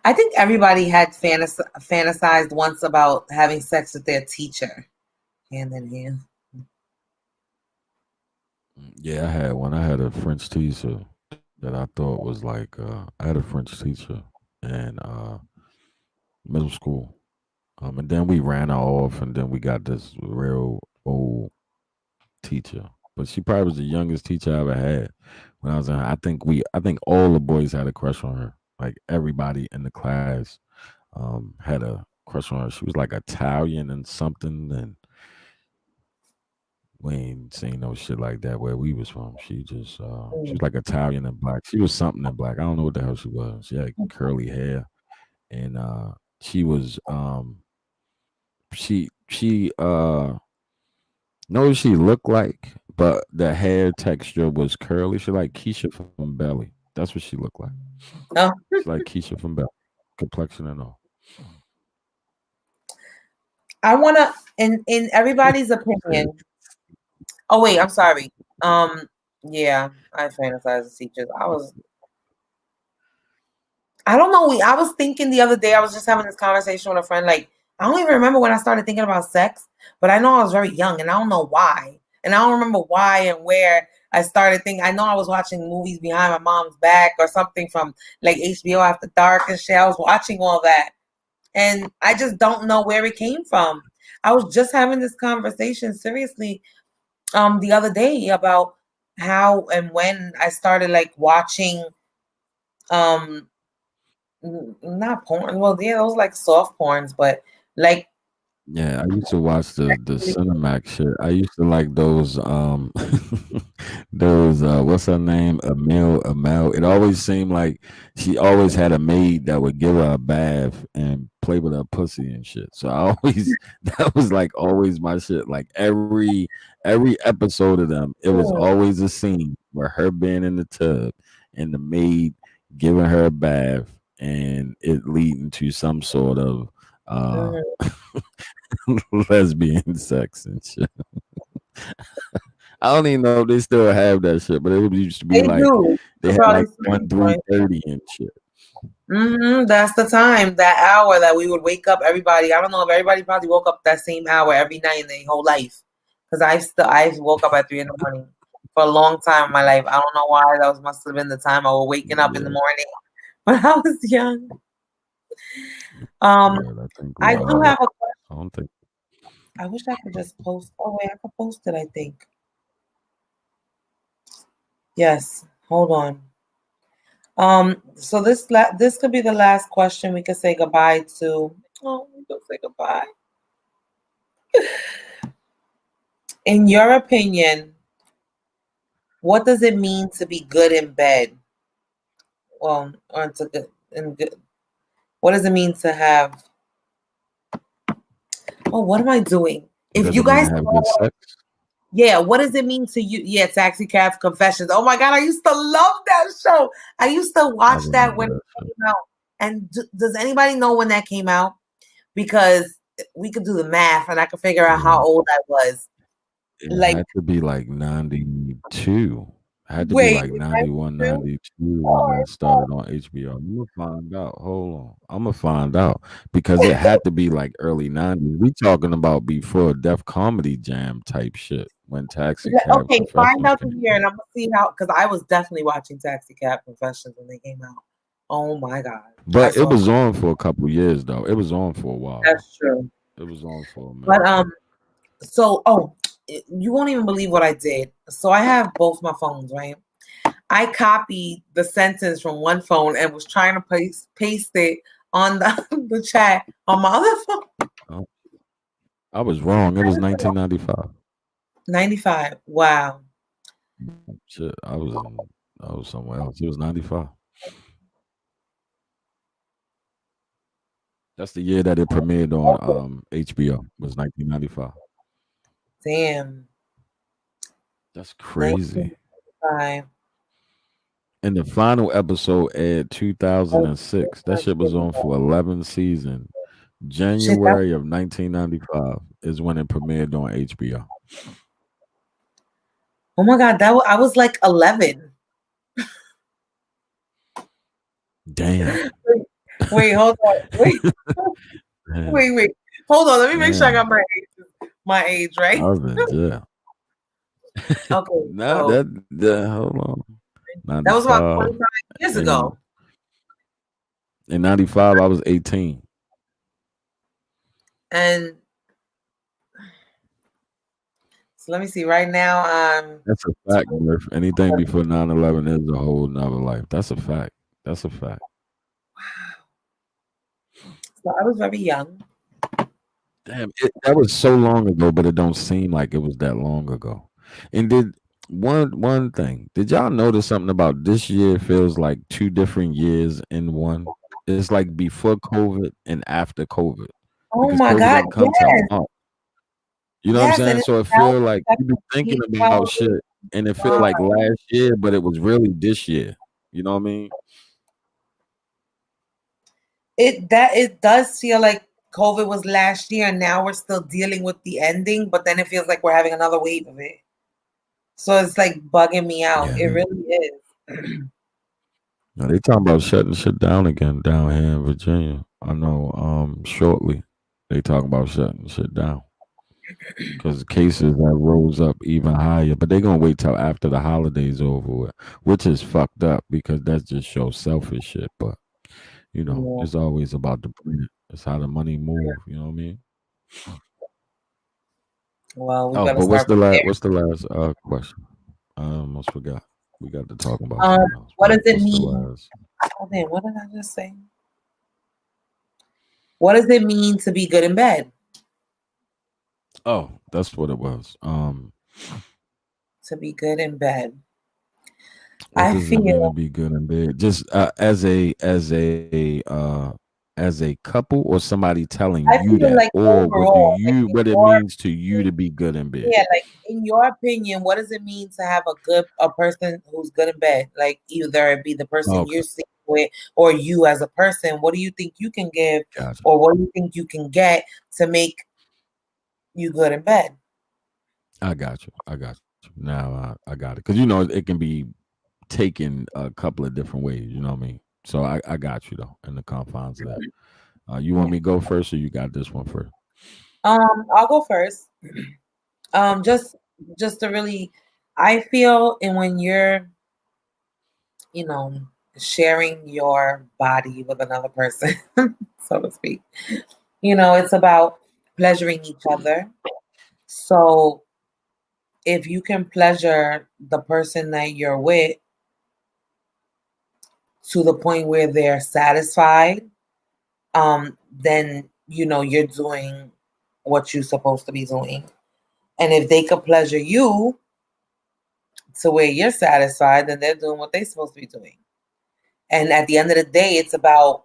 I think everybody had fantasized once about having sex with their teacher, hand in hand. Yeah, I had one. I had a French teacher that I thought was like. I had a French teacher in middle school. And then we ran her off, and then we got this real old teacher. But she probably was the youngest teacher I ever had when I was in. I think all the boys had a crush on her. Like everybody in the class had a crush on her. She was like Italian and something, and we ain't seen no shit like that where we was from. She was like Italian and black. She was something in black. I don't know what the hell she was. She had curly hair, and she was she know what she looked like, but the hair texture was curly. She like Keisha from Belly. That's what she looked like. Oh. She's like Keisha from Belly, complexion and all. I wanna in everybody's opinion. Oh wait, I'm sorry. Yeah, I fantasize as teachers. I don't know. I was thinking the other day, I was just having this conversation with a friend. Like, I don't even remember when I started thinking about sex, but I know I was very young and I don't know why. And I don't remember why and where I started thinking. I know I was watching movies behind my mom's back or something from like HBO After Dark and shit. I was watching all that. And I just don't know where it came from. I was just having this conversation seriously the other day about how and when I started like watching not porn. Well, yeah, those like soft porns, but like Yeah, I used to watch the Cinemax shit. I used to like those those what's her name? Amel. It always seemed like she always had a maid that would give her a bath and play with her pussy and shit. So I always that was like always my shit. Like every episode of them, it was always a scene where her being in the tub and the maid giving her a bath and it leading to some sort of lesbian sex and shit. I don't even know if they still have that shit, but it used to be they like do. they had like 1 through 30 and shit. That's the time, that hour that we would wake up. Everybody, I don't know if everybody probably woke up that same hour every night in their whole life. Because I woke up at 3 in the morning for a long time in my life. I don't know why. That must have been the time I was waking up in the morning when I was young. I do have a question. I don't think. I wish I could just post. Oh wait, I could post it. I think. Yes. Hold on. So this could be the last question we could say goodbye to. Oh, we could say goodbye. In your opinion, what does it mean to be good in bed? Well, or to good and good. What does it mean to have? Oh, what am I doing? If you guys have good sex. Yeah, what does it mean to you? Yeah, Taxi Cab Confessions. Oh my God, I used to love that show. I used to watch that when it came out. And does anybody know when that came out? Because we could do the math and I could figure out how old I was. It had to be like 92. Had to be like 91, 92 when that started on HBO. I'm gonna find out. Hold on. I'm gonna find out because it had to be like early 90s. We talking about before Def Comedy Jam type shit when Taxi Cab Okay, Confessions find out the came year and I'm gonna see how, because I was definitely watching Taxi Cab Confessions when they came out. Oh my God. But it was on for a couple years though. It was on for a while. That's true. It was on for a minute. But you won't even believe what I did. So I have both my phones, right? I copied the sentence from one phone and was trying to paste it on the chat on my other phone. Oh, I was wrong. It was 1995. 95. Wow. Shit, I was somewhere else. It was 95. That's the year that it premiered on HBO. Was 1995. Damn. That's crazy. 1995. And the final episode aired 2006. That shit was on for 11 seasons. Shit, that, January of 1995 is when it premiered on HBO. oh my God, I was like 11. Damn. Wait, hold on. Wait, Damn. wait. Hold on. Let me make sure I got Damn. my age I right. was in jail. Okay, Nah, so that hold on. that was about 95 25 years and ago. in 95 I was 18. And so let me see. Right now, That's a fact, Murph. Anything before 9/11 is a whole nother life. That's a fact. That's a fact. so I was very young. Damn, that was so long ago, but it don't seem like it was that long ago. And did one thing, did y'all notice something about this year feels like two different years in one? It's like before COVID and after COVID. Oh Because my COVID God, didn't come till yes, March. You know what I'm yes, and saying? it's So it feel like you be thinking 2017, about shit and it feel like last year, but it was really this year. You know what I mean? it does feel like COVID was last year, and now we're still dealing with the ending, but then it feels like we're having another wave of it. So it's like bugging me out. Yeah. It really is. No, they talking about shutting shit down again down here in Virginia. I know shortly they talking about shutting shit down. Because cases that rose up even higher, but they're gonna wait till after the holidays over with, which is fucked up because that just shows selfish shit. But Yeah. it's always about the bread. It's how the money move. You know what I mean? Well, we Oh, better but what's start the from last? there. What's the last question? I almost forgot. We got to talk about something else. What does But it what's the mean? last? Oh, damn, what did I just say? What does it mean to be good in bed? Oh, that's what it was. To be good in bed. What I does it mean to feel be good in bed? Just as a couple, or somebody telling I you feel that, like or overall, like in what it your means to you to be good in bed? yeah, like in your opinion, what does it mean to have a person who's good in bed? Like either it be the person Okay, you're sleeping with or you as a person. What do you think you can give gotcha. or what do you think you can get to make you good in bed? I got you. I got you. Now I got it because it can be taken a couple of different ways. You know what I mean? So I got you though in the confines of that. You want Yeah. me to go first, or you got this one first? I'll go first. Just to really I feel and when you're, you know, sharing your body with another person, so to speak, it's about pleasuring each other. So if you can pleasure the person that you're with to the point where they're satisfied, then you're doing what you're supposed to be doing. And if they could pleasure you to where you're satisfied, then they're doing what they're supposed to be doing. And at the end of the day, it's about,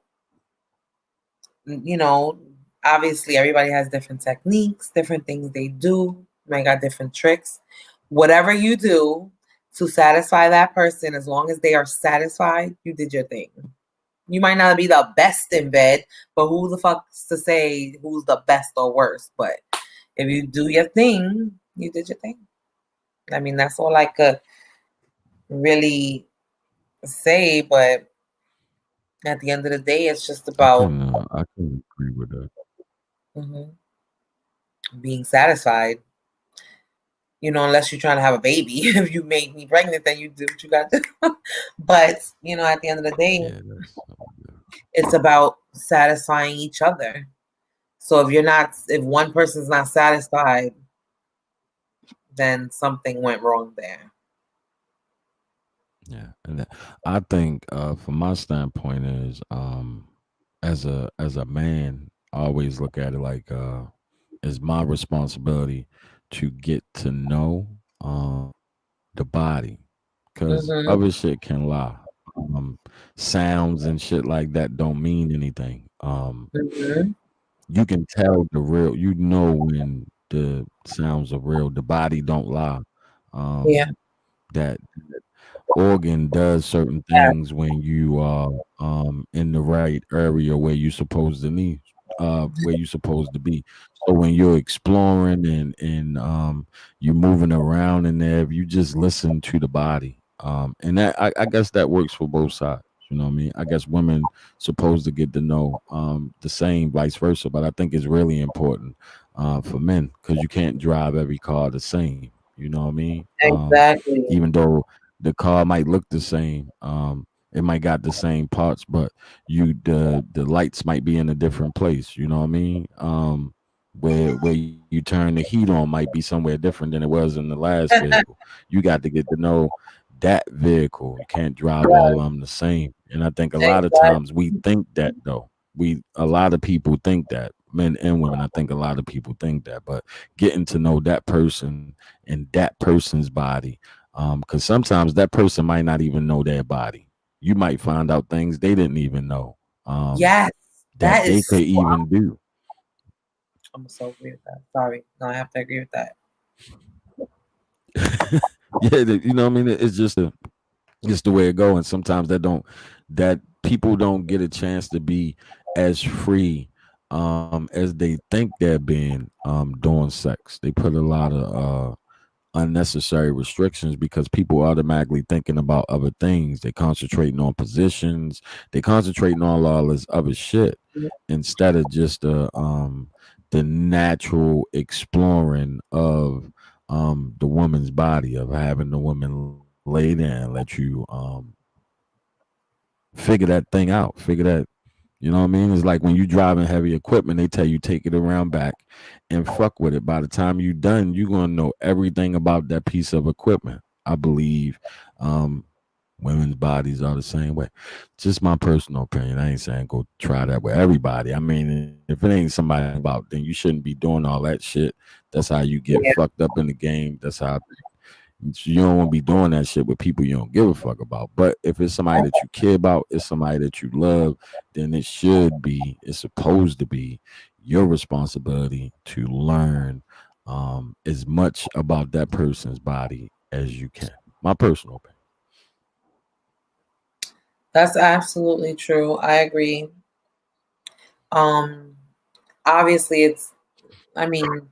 you know, obviously everybody has different techniques, different things they do. You might got different tricks. Whatever you do to satisfy that person, as long as they are satisfied, you did your thing. You might not be the best in bed, but who the fuck's to say who's the best or worst? But if you do your thing, you did your thing. I mean, that's all I could really say. But at the end of the day, it's just about I can agree with that. mhm, being satisfied. Unless you're trying to have a baby. If you make me pregnant, then you do what you got to do. But at the end of the day, Yeah, that's it's about satisfying each other. So if one person's not satisfied, then something went wrong there. yeah, and I think from my standpoint is as a man, I always look at it like it's my responsibility to get to know the body because Hmm. other shit can lie. sounds and shit like that don't mean anything. Mhm. You can tell the real. You know when the sounds are real. The body don't lie. Yeah. That organ does certain Yeah. things when you are in the right area where you supposed to need where you supposed to be. So when you're exploring and you're moving around in there, if you just listen to the body, and that I guess that works for both sides. You know what I mean? I guess women supposed to get to know the same, vice versa. But I think it's really important for men because you can't drive every car the same. You know what I mean? Exactly. Even though the car might look the same, it might got the same parts, but the lights might be in a different place. You know what I mean? Where you turn the heat on might be somewhere different than it was in the last vehicle. You got to get to know that vehicle. You can't drive all of them the same. And I think a lot of Exactly. times we think that though. A lot of people think that, men and women. I think a lot of people think that, but getting to know that person and that person's body, because sometimes that person might not even know their body. You might find out things they didn't even know Yes. that That they is. could even do. I'm so agree with that. Sorry. No, I have to agree with that. Yeah, you know what I mean. It's the way it go, and sometimes that people don't get a chance to be as free as they think they're being doing sex. They put a lot of unnecessary restrictions because people automatically thinking about other things. They concentrating on positions. They concentrating on all this other shit instead of just the natural exploring of the woman's body, of having the woman lay there and let you figure that thing out. Figure that, you know what I mean? It's like when you driving heavy equipment, they tell you take it around back and fuck with it. By the time you done, you're gonna know everything about that piece of equipment. I believe women's bodies are the same way. Just my personal opinion. I ain't saying go try that with everybody. I mean, if it ain't somebody about, then you shouldn't be doing all that shit. That's how you get Yeah. fucked up in the game. That's how you don't want to be doing that shit with people you don't give a fuck about. But if it's somebody that you care about, it's somebody that you love, then it's supposed to be your responsibility to learn as much about that person's body as you can. My personal opinion. That's absolutely true. I agree. Um, Obviously, I mean,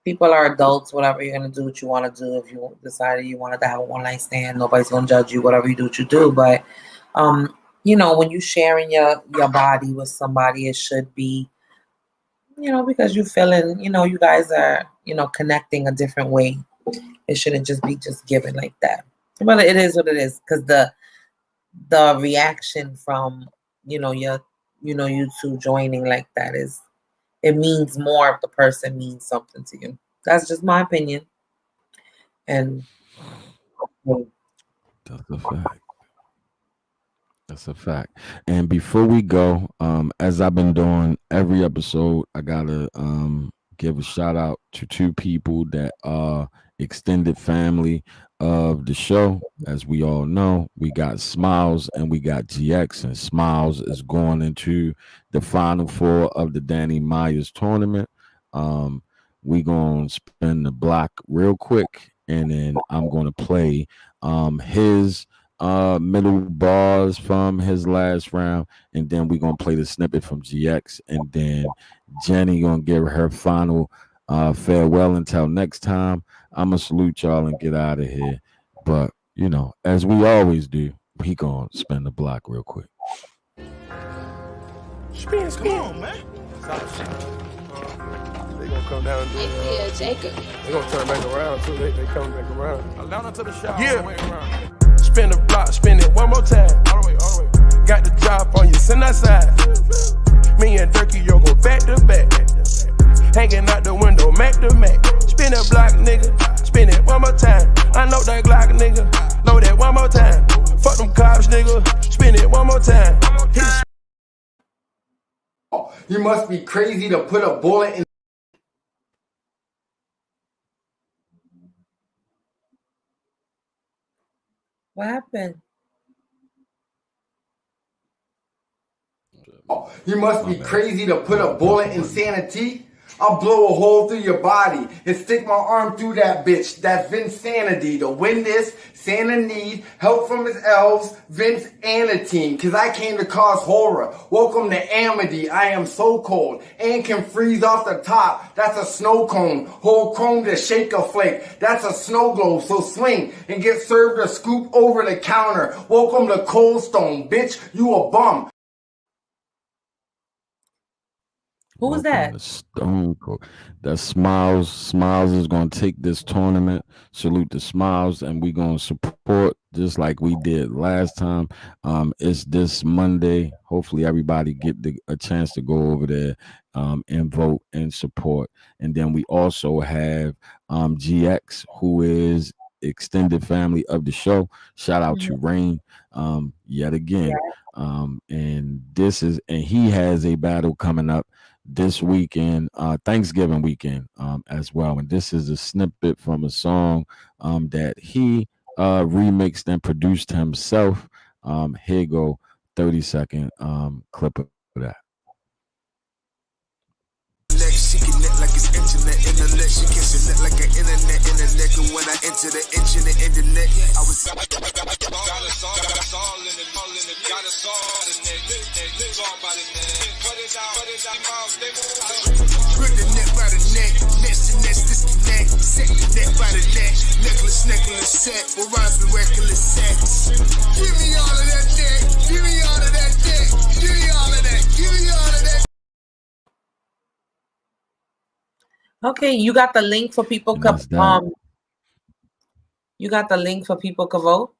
people are adults. Whatever you're gonna do, what you want to do. If you decided you wanted to have a one night stand, nobody's gonna judge you. Whatever you do, what you do. But, um, when you sharing your body with somebody, it should be, because you feeling, you guys are, connecting a different way. It shouldn't just be just given like that. But it is what it is, because the reaction from, you two joining like that it means more if the person means something to you. That's just my opinion. And That's a fact. That's a fact. And before we go, as I've been doing every episode, I gotta give a shout out to two people that are extended family of the show. As we all know, we got Smiles and we got GX, and Smiles is going into the final four of the Danny Myers tournament. Um, we gonna spin the block real quick, and then I'm gonna play his middle bars from his last round, and then we're gonna play the snippet from GX, and then Jenny gonna give her final farewell until next time. I'm gonna salute y'all and get out of here. But as we always do, we gonna spin the block real quick. Spin. Come on, man. They gonna come down and do it. Jacob. They gonna turn back around too. They come back around. Down to the shop. Yeah. Spin the block, spin it one more time. All the way. Got the drop on you, send that side. Me and Durkee, yo, go back to back. Hanging out the window, Mac to Mac. Spin the block, nigga. Spin it one more time. I know that Glock, nigga. Load that one more time. Fuck them cops, nigga. Spin it one more time. You must be crazy to put a bullet in. what happened? call. You must be crazy to put a bullet in sanity. I'll blow a hole through your body and stick my arm through that bitch. That's Vinsanity. To win this, Santa need help from his elves, Vince and a team. Cause I came to cause horror. Welcome to Amity. I am so cold and can freeze off the top. That's a snow cone. Hold chrome to shake a flake. That's a snow globe. So swing and get served a scoop over the counter. Welcome to Cold Stone. Bitch, you a bum. Who was that? Stone Cold. That's Smiles. Smiles is going to take this tournament. Salute to Smiles, and we're going to support just like we did last time. It's this Monday. Hopefully, everybody get a chance to go over there and vote and support. And then we also have GX, who is extended family of the show. Shout out to Rain yet again. And he has a battle coming up this weekend, Thanksgiving weekend, as well. And this is a snippet from a song that he remixed and produced himself. Here go 30-second clip of that. She connect like it's internet, intellect. She can select like an internet. And when I enter the internet, I was got us all in the got us all in the talk about it, man. Put it out, miles, they move. Grip the neck by the neck, next to next disconnect. Set the neck by the neck, necklace set. Where rhymes with reckless sex. Give me all of that neck, give me all of that neck, give me all of that, give me all of that. Okay, you got the link for people. You got the link for people to vote.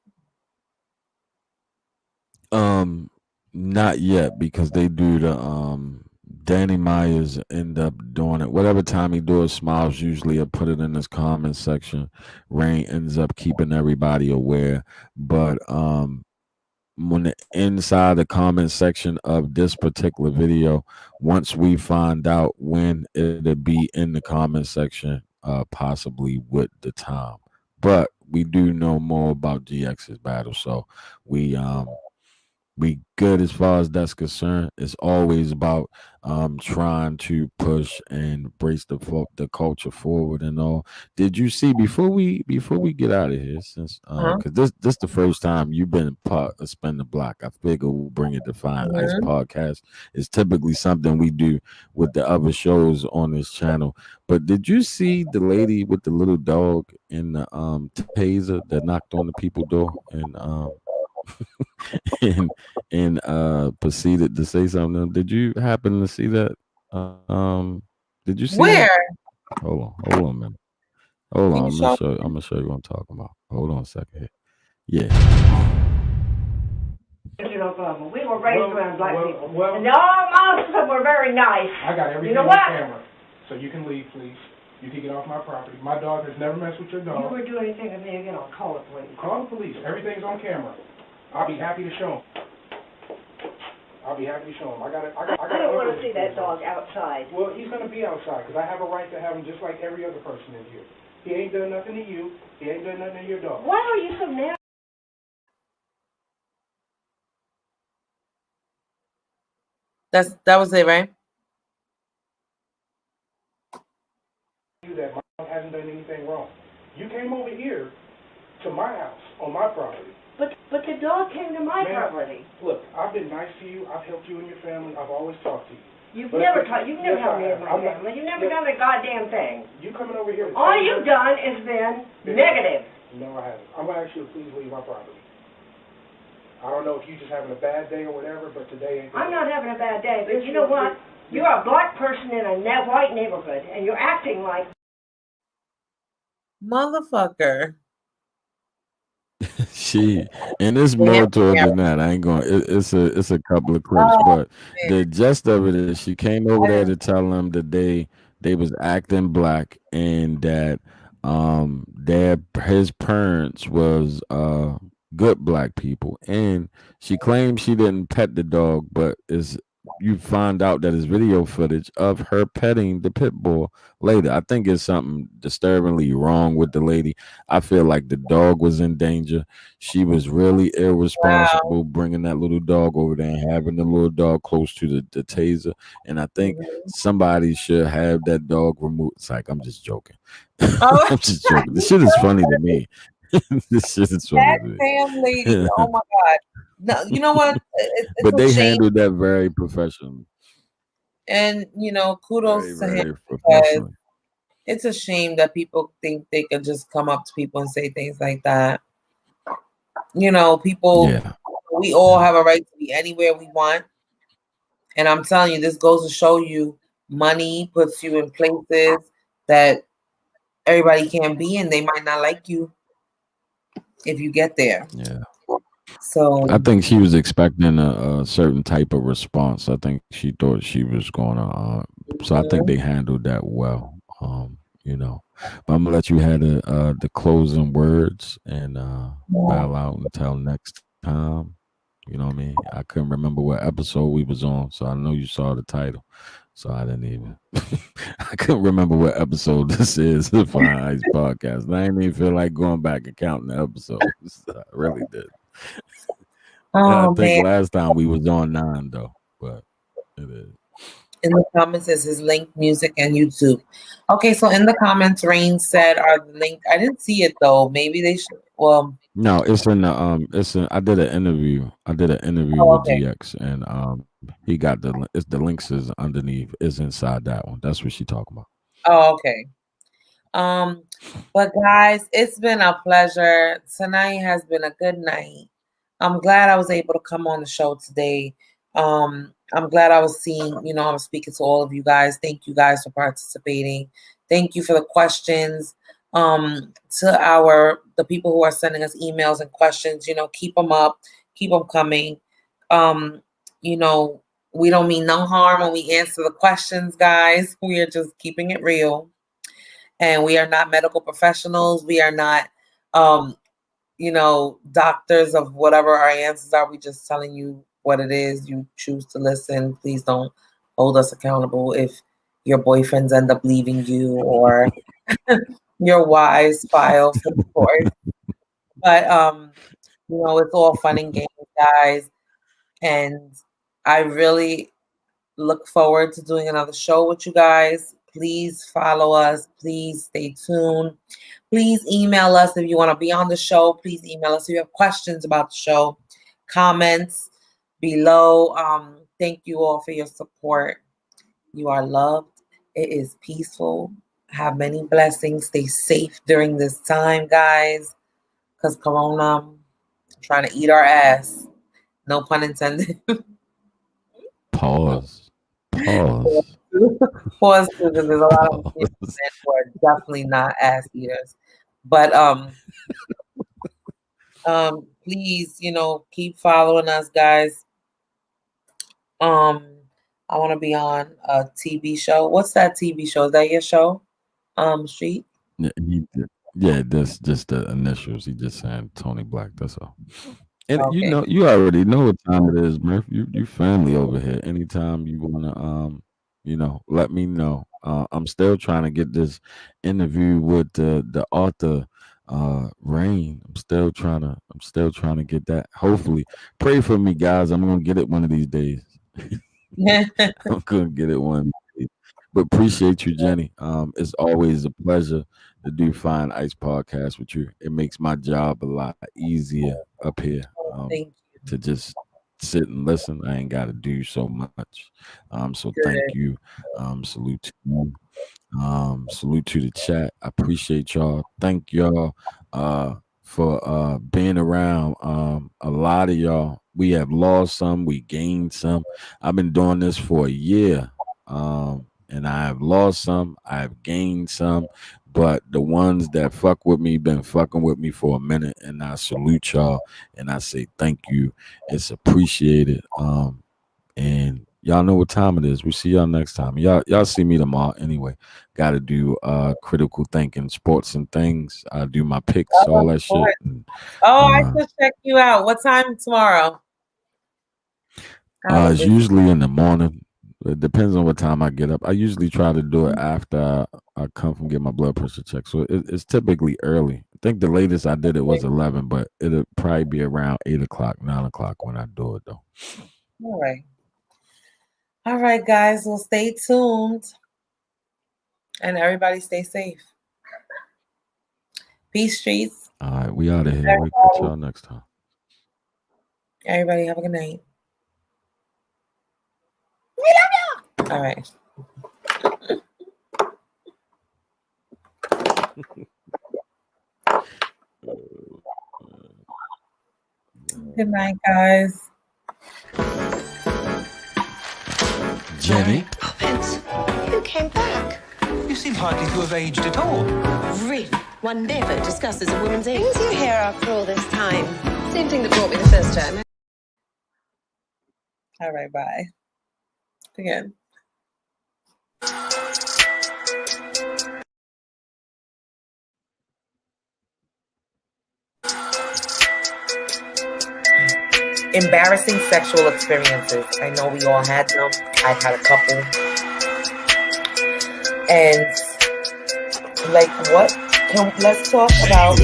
Not yet, because they do the Danny Myers end up doing it. Whatever time he does, Smiles usually put it in his comment section. Rain ends up keeping everybody aware. But when the inside the comment section of this particular video, once we find out when it'll be in the comment section, possibly with the time. But we do know more about GX's battle, so we good as far as that's concerned. It's always about trying to push and brace the culture forward and all. Did you see before we get out of here, since because this the first time you've been part of Spin the Block, I figure we'll bring it to Fine Ice podcast. It's typically something we do with the other shows on this channel. But did you see the lady with the little dog in the taser that knocked on the people's door and and proceeded to say something? Did you happen to see that? Did you see where? That? Hold on a minute. Hold on, I'm gonna show you what I'm talking about. Hold on a second here. Yeah. We were raised around black people. And all most of them were very nice. I got everything on camera. So you can leave, please. You can get off my property. My dog has never messed with your dog. You were doing anything to me again, I'll call the police. Call the police. Everything's on camera. I'll be happy to show him. I don't want to see that dog outside. Well, he's going to be outside because I have a right to have him just like every other person in here. He ain't done nothing to you. He ain't done nothing to your dog. Why are you so nasty? That was it, right? That my dog hasn't done anything wrong. You came over here to my house on my property. But the dog came to my property. Look, I've been nice to you. I've helped you and your family. I've always talked to you. You've never helped me in my family. You've never done a goddamn thing. You coming over here? All you've done is been negative. No, I haven't. I'm gonna ask you to please leave my property. I don't know if you're just having a bad day or whatever, but today ain't. I'm not having a bad day, but you know what? You're a black person in a white neighborhood, and you're acting like motherfucker. And it's more to it than that. I ain't going. It's a couple of clips, but the gist of it is she came over there to tell them that they was acting black and that his parents was good black people, and she claimed she didn't pet the dog, but is you find out that it's video footage of her petting the pit bull later. I think it's something disturbingly wrong with the lady. I feel like the dog was in danger. She was really Wow. irresponsible bringing that little dog over there and having the little dog close to the taser. And I think Mhm. somebody should have that dog removed. It's like, I'm just joking. Oh, I'm just joking. This shit is funny to me. This shit is funny that to damn lady. me. Oh my God. No, you know what? It's But a they shame. handled that very professionally. And, Very, kudos to him very because professionally. it's a shame that people think they could just come up to people and say things like that. People, Yeah. we all have a right to be anywhere we want. And I'm telling you, this goes to show you money puts you in places that everybody can't be and they might not like you if you get there. Yeah. I So, think she was expecting a certain type of response. I think she thought she was gonna. So I think mhm. they handled that well. But I'm gonna let you have the closing words and bow out until next time. You know what I mean? I couldn't remember what episode we was on, so I know you saw the title. So I didn't even. I couldn't remember what episode this is for our Ice podcast. And I didn't even feel like going back and counting the episodes. I really did. I Oh think man. last time we was on 9 though, but it is. In the comments is his link, music, and YouTube. Okay, so in the comments, Rain said, "Are the link?" I didn't see it though. Maybe they should. Well, No, it's in the it's in, I did an interview. I did an interview oh, with okay. GX and he got it's the links is underneath, is inside that one. That's what she talking about. Oh, okay. Um, but guys, it's been a pleasure. Tonight has been a good night. I'm glad I was able to come on the show today. I'm glad I was seeing, I was speaking to all of you guys. Thank you guys for participating. Thank you for the questions. To the people who are sending us emails and questions, keep them up, keep them coming. Um, you know, we don't mean no harm when we answer the questions, guys. We are just keeping it real, and we are not medical professionals. We are not, um, doctors of whatever our answers are. We just telling you what it is. You choose to listen. Please don't hold us accountable if your boyfriends end up leaving you or your wives file for divorce. But it's all fun and games, guys. And I really look forward to doing another show with you guys. Please follow us. Please stay tuned. Please email us if you want to be on the show. Please email us if you have questions about the show. Comments below. Thank you all for your support. You are loved. It is peaceful. Have many blessings. Stay safe during this time, guys, because Corona trying to eat our ass. No pun intended. Pause. Pause. Pause because there's a lot of men Pause. who are definitely not ass eaters. But please, keep following us, guys. Um, I want to be on a TV show. What's that TV show? Is that your show? Street? Yeah, yeah, that's just the initials. He just saying Tony Black. That's all. And Okay. you already know what time it is, Murph. You family over here. Anytime you wanna let me know. I'm still trying to get this interview with the author Rain. I'm still trying to get that. Hopefully. Pray for me, guys. I'm gonna get it one of these days. I'm gonna get it one of these days. But appreciate you, Jenny. It's always a pleasure to do Fine Ice podcast with you. It makes my job a lot easier up here. Thank To just sit and listen. I ain't got to do so much. So you. thank Good. you. Salute to you. Salute to the chat. I appreciate y'all. Thank y'all for being around. A lot of y'all. We have lost some, we gained some. I've been doing this for a year. And I have lost some, I have gained some, but the ones that fuck with me been fucking with me for a minute, and I salute y'all and I say thank you. It's appreciated. And y'all know what time it is. We see y'all next time. Y'all see me tomorrow anyway. Got to do critical thinking, sports and things. I do my picks, Oh, all of that shit. course. And, Oh, I should check you out. What time tomorrow? It's usually in the morning. It depends on what time I get up. I usually try to do it after I come from get my blood pressure checked. So it's typically early. I think the latest I did it was 11, but it'll probably be around 8 o'clock, 9 o'clock when I do it, though. All right. All right, guys. Well, stay tuned. And everybody stay safe. Peace, streets. All right, we out of here. We catch y'all next time. Everybody have a good night. We love y'all. All right. Good night, guys. Jenny? Poppins, you came back. You seem hardly to have aged at all. Really? One never discusses a woman's age. Is your hair after all this time? Same thing that brought me the first time. All right, bye. Again. Embarrassing sexual experiences. I know we all had them. I've had a couple. And like what? Let's talk about